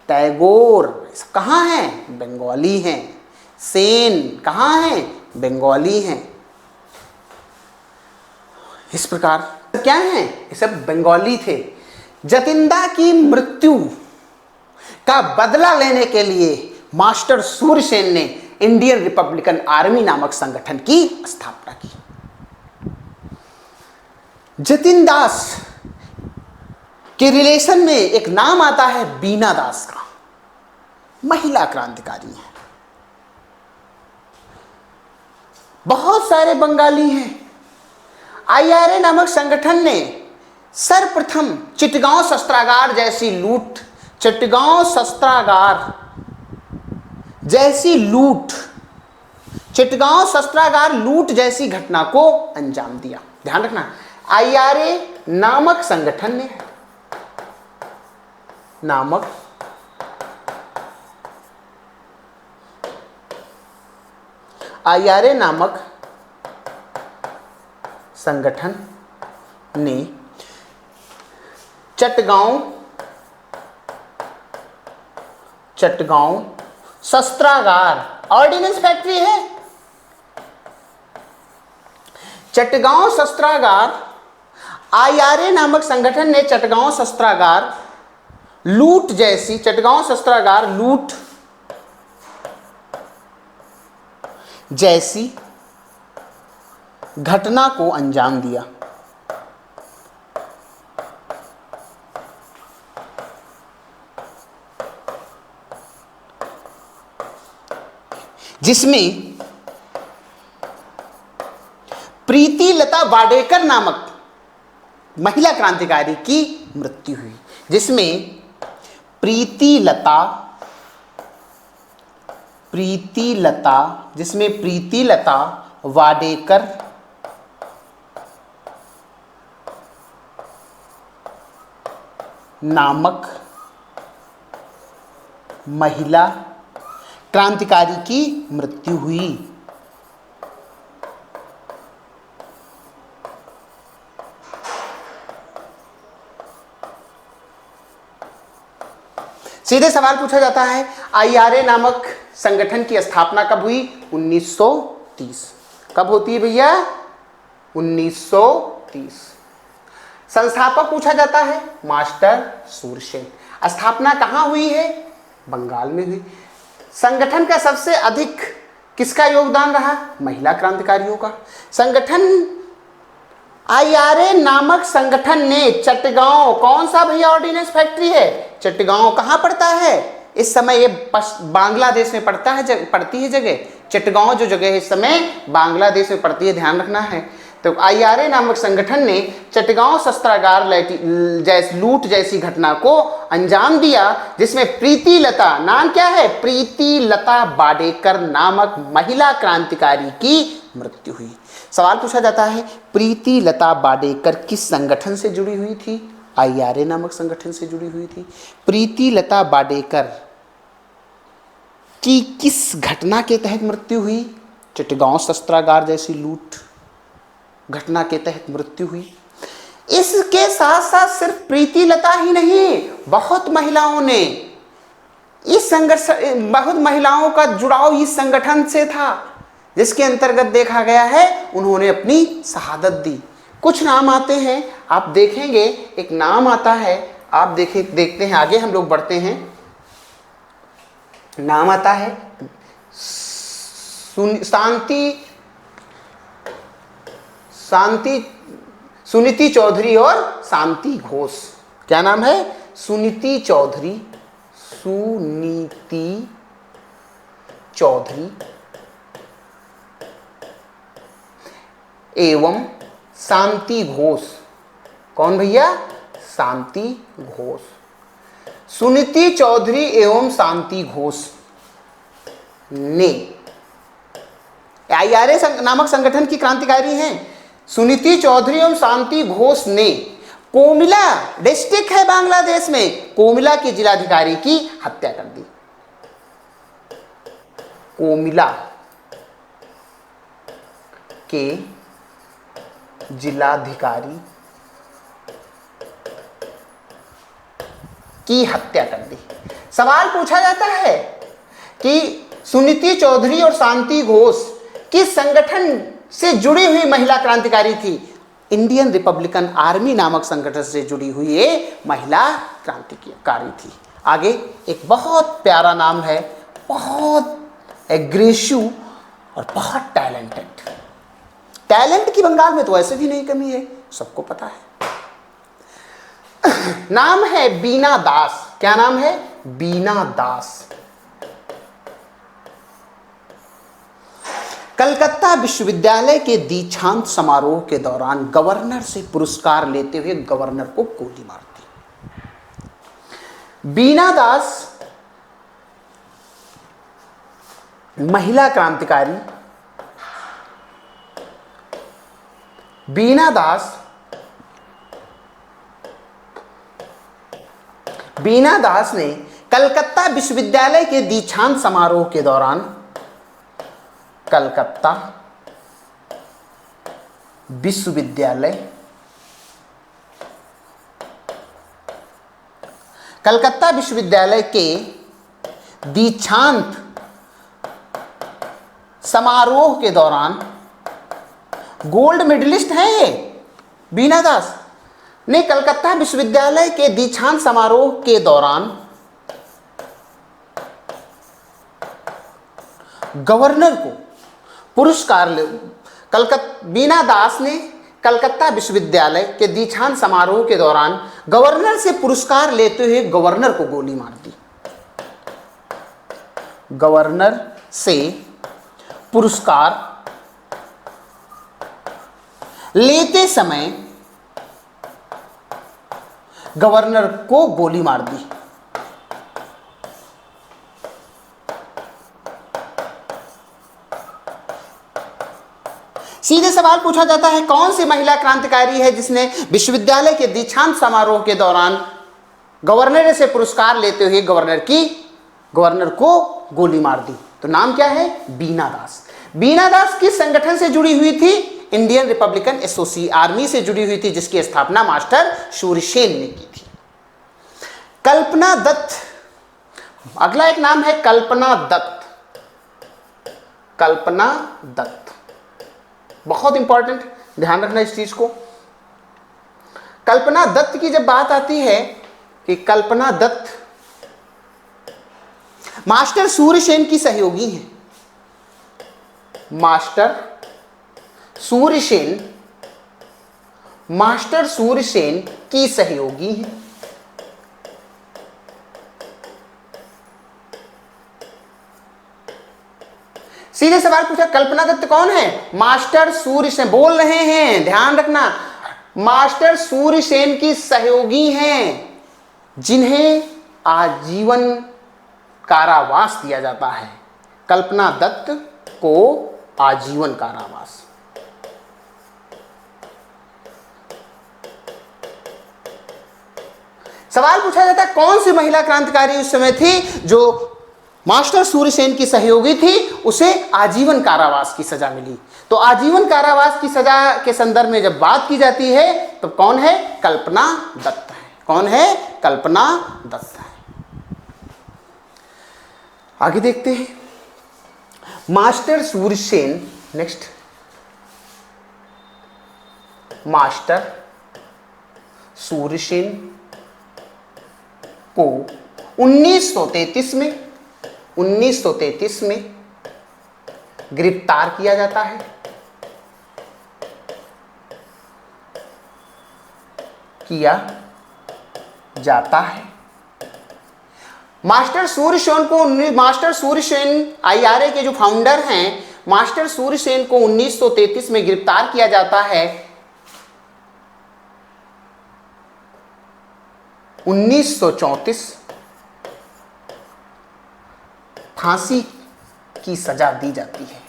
टैगोर कहाँ हैं? बंगाली हैं। सेन कहाँ हैं? बंगाली हैं। इस प्रकार क्या हैं? ये सब बंगाली थे। जतिंदा की मृत्यु का बदला लेने के लिए मास्टर सूर्यसेन ने इंडियन रिपब्लिकन आर्मी नामक संगठन की स्थापना की। जतिन दास के रिलेशन में एक नाम आता है बीना दास का, महिला क्रांतिकारी हैं। बहुत सारे बंगाली हैं। IRA नामक संगठन ने सर्वप्रथम चिटगांव शस्त्रागार जैसी लूट जैसी घटना को अंजाम दिया। ध्यान रखना, IRA नामक संगठन ने IRA नामक संगठन ने चटगांव शस्त्रागार, ऑर्डिनेंस फैक्ट्री है, चटगांव शस्त्रागार। IRA नामक संगठन ने चटगांव शस्त्रागार लूट जैसी घटना को अंजाम दिया, जिसमें प्रीति लता वाडेकर नामक महिला क्रांतिकारी की मृत्यु हुई। जिसमें प्रीति लता वाडेकर नामक महिला क्रांतिकारी की मृत्यु हुई। सीधे सवाल पूछा जाता है, IRA नामक संगठन की स्थापना कब हुई? 1930। कब होती है भैया? 1930। संस्थापक पूछा जाता है, मास्टर सूर्यसेन। स्थापना कहाँ हुई है? बंगाल में हुई। संगठन का सबसे अधिक किसका योगदान रहा? महिला क्रांतिकारियों का। IRA नामक संगठन ने चटगांव, कौन सा भैया ऑर्डिनेंस फैक्ट्री है? चटगांव कहाँ पड़ता है इस समय? ये बांग्लादेश में पड़ती है जगह। चटगांव जो जगह है इस समय बांग्लादेश में पड़ती है, ध्यान रखना है। तो IRA नामक संगठन ने चटगांव शस्त्रागार लूट जैसी घटना को अंजाम दिया, जिसमें प्रीति लता, नाम क्या है? प्रीति लता वाडेकर नामक महिला क्रांतिकारी की मृत्यु हुई। सवाल पूछा जाता है, प्रीति लता वाडेकर किस संगठन से जुड़ी हुई थी? IRA नामक संगठन से जुड़ी हुई थी। प्रीति लता वाडेकर की किस घटना के तहत मृत्यु हुई? चटगांव शस्त्रागार जैसी लूट घटना के तहत मृत्यु हुई। इसके साथ साथ सिर्फ प्रीति लता ही नहीं, बहुत महिलाओं ने इस संघर्ष, बहुत महिलाओं का जुड़ाव इस संगठन से था, जिसके अंतर्गत देखा गया है उन्होंने अपनी शहादत दी। कुछ नाम आते हैं, आप देखेंगे एक नाम आता है, आप देखते हैं, आगे हम लोग बढ़ते हैं। नाम आता है सुनीति चौधरी और शांति घोष। क्या नाम है? सुनीति चौधरी एवं शांति घोष। कौन भैया? शांति घोष। सुनीति चौधरी एवं शांति घोष ने, IRA नामक संगठन की क्रांतिकारी हैं। सुनीति चौधरी एवं शांति घोष ने कोमिला डिस्ट्रिक्ट है बांग्लादेश में, कोमिला के जिलाधिकारी की हत्या कर दी। कोमिला के जिलाधिकारी की हत्या कर दी। सवाल पूछा जाता है कि सुनीति चौधरी और शांति घोष किस संगठन से जुड़ी हुई महिला क्रांतिकारी थी? इंडियन रिपब्लिकन आर्मी नामक संगठन से जुड़ी हुई ये महिला क्रांतिकारी थी। आगे एक बहुत प्यारा नाम है, बहुत एग्रेसिव और बहुत टैलेंटेड। टैलेंट की बंगाल में तो ऐसे भी नहीं कमी है, सबको पता है। नाम है बीना दास। क्या नाम है? बीना दास। कलकत्ता विश्वविद्यालय के दीक्षांत समारोह के दौरान गवर्नर से पुरस्कार लेते हुए गवर्नर को गोली मार दी। बीना दास महिला क्रांतिकारी। बीना दास ने कलकत्ता विश्वविद्यालय के दीक्षांत समारोह के दौरान कलकत्ता विश्वविद्यालय के दीक्षांत समारोह के दौरान, गोल्ड मेडलिस्ट हैं ये, बीना दास ने कलकत्ता विश्वविद्यालय के दीक्षांत समारोह के दौरान गवर्नर को पुरस्कार बीना दास ने कलकत्ता विश्वविद्यालय के दीक्षांत समारोह के दौरान गवर्नर से पुरस्कार लेते हुए गवर्नर को गोली मार दी। गवर्नर से पुरस्कार लेते समय गवर्नर को गोली मार दी। सीधे सवाल पूछा जाता है, कौन सी महिला क्रांतिकारी है जिसने विश्वविद्यालय के दीक्षांत समारोह के दौरान गवर्नर से पुरस्कार लेते हुए गवर्नर को गोली मार दी? तो नाम क्या है? बीना दास। बीना दास किस संगठन से जुड़ी हुई थी? इंडियन रिपब्लिकन आर्मी से जुड़ी हुई थी, जिसकी स्थापना मास्टर सूर्यसेन ने की थी। कल्पना दत्त, अगला एक नाम है कल्पना दत्त। कल्पना दत्त बहुत इंपॉर्टेंट, ध्यान रखना इस चीज को। कल्पना दत्त की जब बात आती है कि कल्पना दत्त मास्टर सूर्यसेन की सहयोगी हैं। मास्टर सूर्यसेन की सहयोगी हैं। सीधे सवाल पूछा, कल्पना दत्त कौन है? मास्टर सूर्यसेन, बोल रहे हैं, ध्यान रखना, मास्टर सूर्यसेन की सहयोगी हैं, जिन्हें आजीवन कारावास दिया जाता है। कल्पना दत्त को आजीवन कारावास। सवाल पूछा जाता है, कौन सी महिला क्रांतिकारी उस समय थी जो मास्टर सूर्यसेन की सहयोगी थी, उसे आजीवन कारावास की सजा मिली? तो आजीवन कारावास की सजा के संदर्भ में जब बात की जाती है तो कौन है? कल्पना दत्त है। कौन है? कल्पना दत्त है। आगे देखते हैं। Master Surya Sen, next, master Surya Sen को 1933 में गिरफ्तार किया जाता है। मास्टर सूर्यसेन आईआरए के जो फाउंडर हैं, मास्टर सूर्यसेन को 1933 में गिरफ्तार किया जाता है। 1934 फांसी की सजा दी जाती है।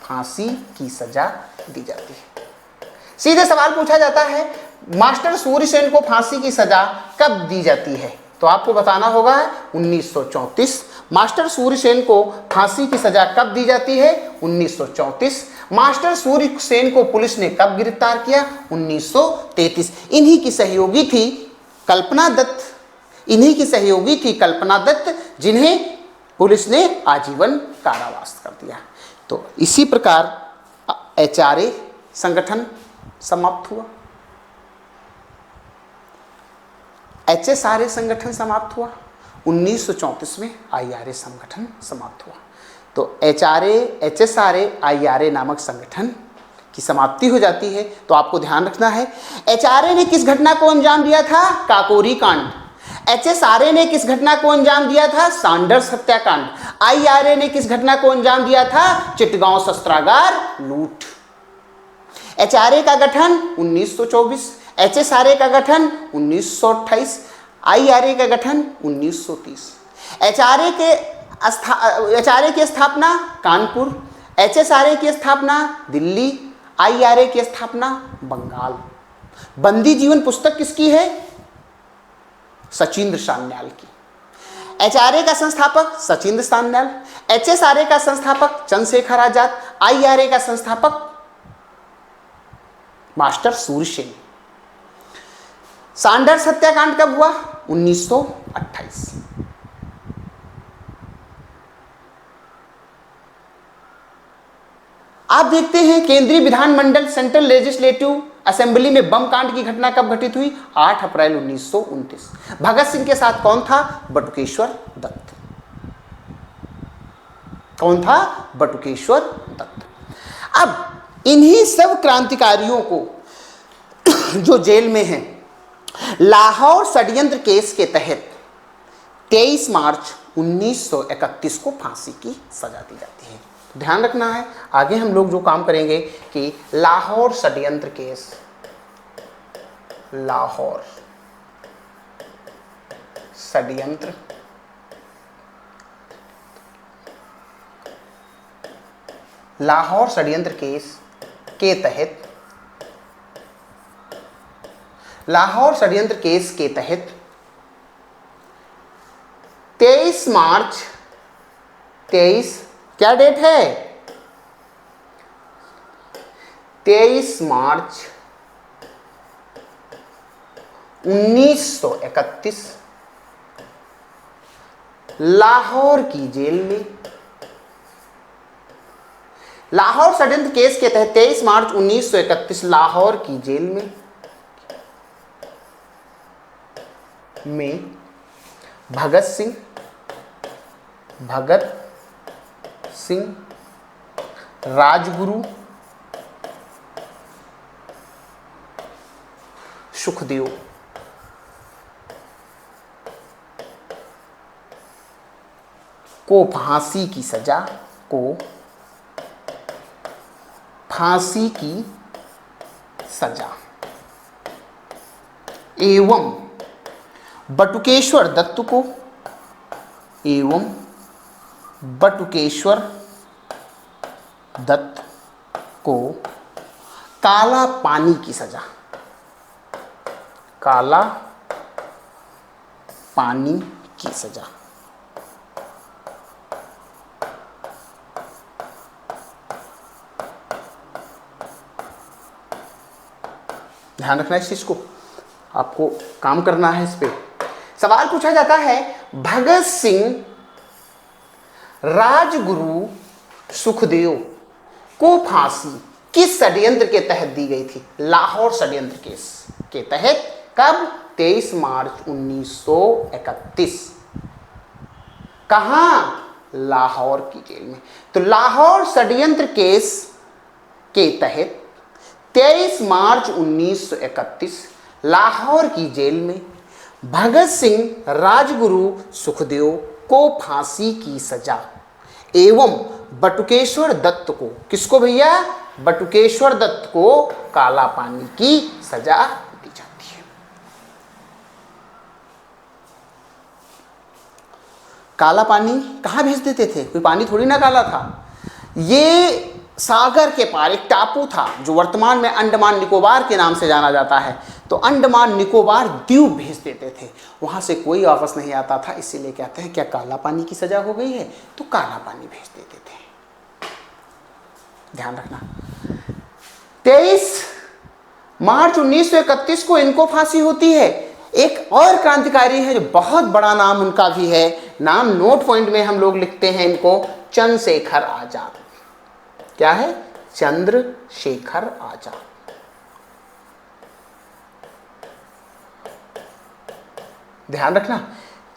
फांसी की सजा दी जाती है। सीधे सवाल पूछा जाता है, मास्टर सूर्यसेन को फांसी की सजा कब दी जाती है? तो आपको बताना होगा 1934। मास्टर सूर्यसेन को फांसी की सजा कब दी जाती है? 1934। मास्टर सूर्यसेन को पुलिस ने कब गिरफ्तार किया? 1933। इन्हीं की सहयोगी थी कल्पना दत्त, जिन्हें पुलिस ने आजीवन कारावास कर दिया। तो इसी प्रकार एचआरए संगठन समाप्त हुआ, एचएसआरए संगठन समाप्त हुआ, 1934 में आईआरए संगठन समाप्त हुआ। तो एचआरए, एचएसआरए, आईआरए नामक संगठन की समाप्ति हो जाती है। तो आपको ध्यान रखना है, एचआरए ने किस घटना को अंजाम दिया था? काकोरी कांड। एचएसआरए ने किस घटना को अंजाम दिया था? सैंडर्स हत्याकांड। आईआरए ने किस घटना को अंजाम दिया था? चिटगांव शस्त्रागार लूट। एचआरए का गठन 1924, एचएसआरए का गठन 1928, आईआरए का गठन 1930। एचआरए की स्थापना कानपुर, एचएसआरए की स्थापना दिल्ली, आईआरए की स्थापना बंगाल। बंदी जीवन पुस्तक किसकी है? सचिंद्र सान्याल की। एचआरए का संस्थापक सचिंद्र सान्याल, एचएसआरए का संस्थापक चंद्रशेखर आजाद, आईआरए का संस्थापक मास्टर सूर्यसेन। सैंडर्स हत्याकांड कब हुआ? 1928। आप देखते हैं केंद्रीय विधानमंडल, सेंट्रल लेजिस्लेटिव असेंबली में बम कांड की घटना कब घटित हुई? 8 अप्रैल 1929। भगत सिंह के साथ कौन था? बटुकेश्वर दत्त। कौन था? बटुकेश्वर दत्त। अब इन्हीं सब क्रांतिकारियों को जो जेल में हैं, लाहौर षड्यंत्र केस के तहत 23 मार्च 1931 को फांसी की सजा दी जाती है। ध्यान रखना है, आगे हम लोग जो काम करेंगे कि लाहौर षड्यंत्र केस, लाहौर षड्यंत्र केस के तहत, लाहौर षड्यंत्र केस के तहत 23 मार्च, 23 क्या डेट है? 23 मार्च 1931 लाहौर की जेल में, लाहौर षड्यंत्र केस के तहत 23 मार्च 1931 लाहौर की जेल में भगत सिंह, राजगुरु, सुखदेव को फांसी की सजा एवं बटुकेश्वर दत्त को काला पानी की सजा, काला पानी की सजा। ध्यान रखना इस चीज को, आपको काम करना है इस पे। सवाल पूछा जाता है, राजगुरु सुखदेव को फांसी किस षड्यंत्र के तहत दी गई थी? लाहौर षड्यंत्र केस के तहत। कब? 23 मार्च 1931। कहां? लाहौर की जेल में। तो लाहौर षड्यंत्र केस के तहत 23 मार्च 1931 लाहौर की जेल में भगत सिंह, राजगुरु सुखदेव को फांसी की सजा एवं बटुकेश्वर दत्त को, किसको भैया? बटुकेश्वर दत्त को काला पानी की सजा दी जाती है। काला पानी कहां भेज देते थे? कोई पानी थोड़ी ना काला था। ये सागर के पार एक टापू था जो वर्तमान में अंडमान निकोबार के नाम से जाना जाता है। तो अंडमान निकोबार द्वीप भेज देते थे, वहां से कोई वापस नहीं आता था। इसीलिए कहते हैं क्या काला पानी की सजा हो गई है? तो काला पानी भेज देते थे। ध्यान रखना। 23 मार्च 1931 को इनको फांसी होती है। एक और क्रांतिकारी है जो बहुत बड़ा नाम उनका भी है, नाम नोट पॉइंट में हम लोग लिखते हैं इनको, चंद्रशेखर आजाद। क्या है? चंद्रशेखर आजाद। ध्यान रखना,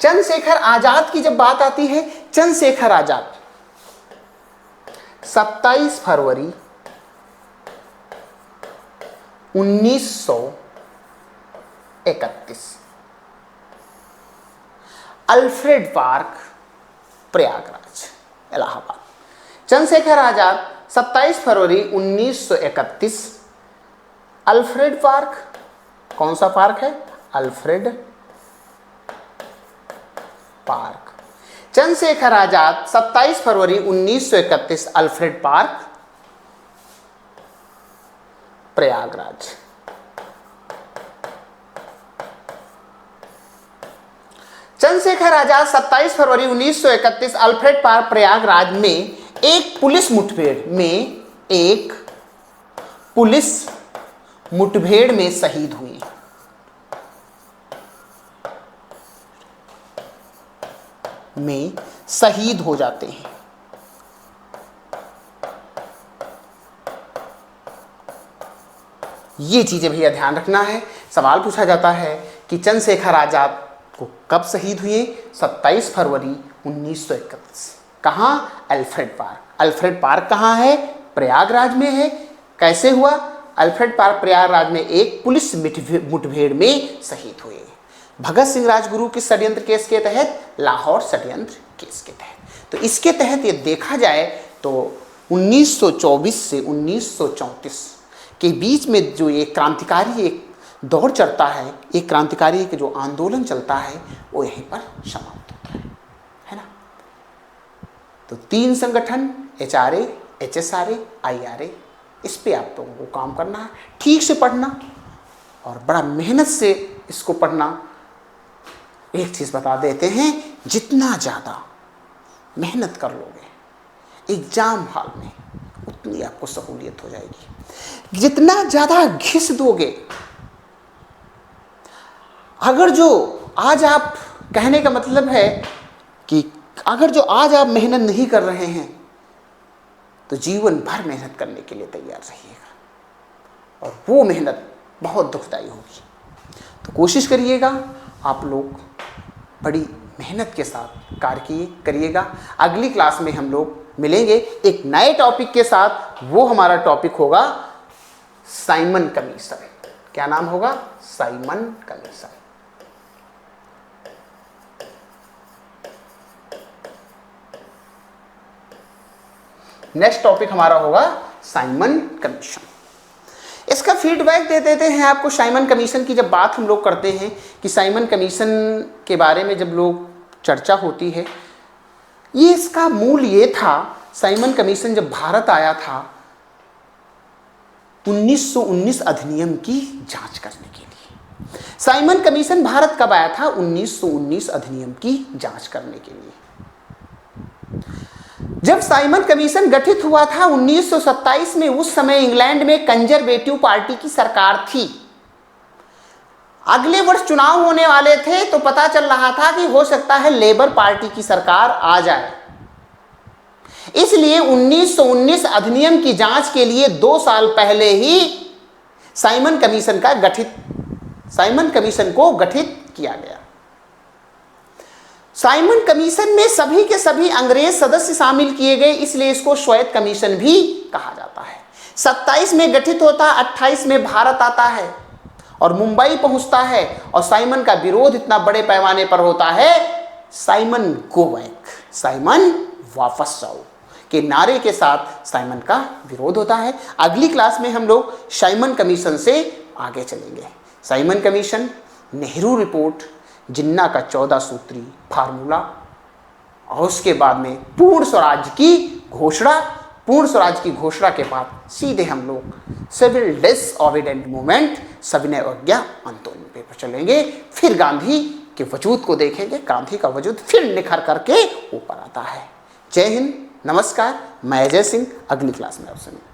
चंद्रशेखर आजाद की जब बात आती है, चंद्रशेखर आजाद 27 फरवरी 1931 अल्फ्रेड पार्क, प्रयागराज, इलाहाबाद। चंद्रशेखर आजाद 27 फरवरी 1931 अल्फ्रेड पार्क, कौन सा पार्क है? Alfred Park. चंद्रशेखर आजाद 27 फरवरी 1931 अल्फ्रेड पार्क, प्रयागराज। चंद्रशेखर आजाद 27 फरवरी 1931 अल्फ्रेड पार्क, प्रयागराज में एक पुलिस मुठभेड़ में शहीद हुए। में शहीद हो जाते हैं। ये चीजें भैया ध्यान रखना है। सवाल पूछा जाता है कि चंद्रशेखर आजाद को कब शहीद हुए? 27 फरवरी 1931। कहां? Alfred park. अल्फ्रेड पार्क कहां है? प्रयागराज में है। कैसे हुआ? अल्फ्रेड पार्क प्रयागराज में एक पुलिस मुठभेड़ में शहीद हुए। भगत सिंह राजगुरु किस षड्यंत्र केस के तहत? लाहौर षड्यंत्र केस के तहत। तो इसके तहत ये देखा जाए तो 1924 से 1934 के बीच में जो ये क्रांतिकारी एक दौर चलता है, एक क्रांतिकारी के जो आंदोलन चलता है, वो यहीं पर समाप्त होता है ना। तो 3 संगठन, HRA, HSRA, IRA, इस पे आप लोगों को काम करना है, ठीक से पढ़ना और बड़ा मेहनत से इसको पढ़ना। एक चीज़ बता देते हैं, जितना ज़्यादा मेहनत कर लोगे एग्जाम हॉल में, उतनी आपको सहूलियत हो जाएगी। जितना ज़्यादा घिस दोगे, अगर जो आज आप, कहने का मतलब है कि अगर जो आज आप मेहनत नहीं कर रहे हैं तो जीवन भर मेहनत करने के लिए तैयार रहिएगा और वो मेहनत बहुत दुखदाई होगी। तो कोशिश करिएगा आप लोग बड़ी मेहनत के साथ कार्य करिएगा। अगली क्लास में हम लोग मिलेंगे एक नए टॉपिक के साथ। वो हमारा टॉपिक होगा साइमन कमीशन। क्या नाम होगा? Simon commission. नेक्स्ट टॉपिक हमारा होगा साइमन कमीशन। इसका फीडबैक दे देते हैं आपको। साइमन कमीशन की जब बात हम लोग करते हैं कि साइमन कमीशन के बारे में जब लोग चर्चा होती है, ये इसका मूल ये था, साइमन कमीशन जब भारत आया था 1919 अधिनियम की जांच करने के लिए। साइमन कमीशन भारत कब आया था? 1919 अधिनियम की जांच करने के लिए। जब साइमन कमीशन गठित हुआ था 1927 में, उस समय इंग्लैंड में कंजर्वेटिव पार्टी की सरकार थी। अगले वर्ष चुनाव होने वाले थे तो पता चल रहा था कि हो सकता है लेबर पार्टी की सरकार आ जाए। इसलिए 1919 अधिनियम की जांच के लिए 2 साल पहले ही साइमन कमीशन को गठित किया गया। साइमन कमीशन में सभी के सभी अंग्रेज सदस्य शामिल किए गए, इसलिए इसको श्वेत कमीशन भी कहा जाता है। 27 में गठित होता है, 28 में भारत आता है और मुंबई पहुंचता है, और साइमन का विरोध इतना बड़े पैमाने पर होता है, साइमन गो बैक, साइमन वापस जाओ के नारे के साथ साइमन का विरोध होता है। अगली क्लास में हम लोग साइमन कमीशन से आगे चलेंगे। साइमन कमीशन, नेहरू रिपोर्ट, जिन्ना का 14 सूत्री फार्मूला, और उसके बाद में पूर्ण स्वराज की घोषणा। पूर्ण स्वराज की घोषणा के बाद सीधे हम लोग सिविल डिसओबीडिएंट मूवमेंट, सविनय अवज्ञा आंदोलन पे चलेंगे। फिर गांधी के वजूद को देखेंगे, गांधी का वजूद फिर निखर करके ऊपर आता है। जय हिंद, नमस्कार, मैं अजय सिंह, अगली क्लास में आपसे मिलूंगा।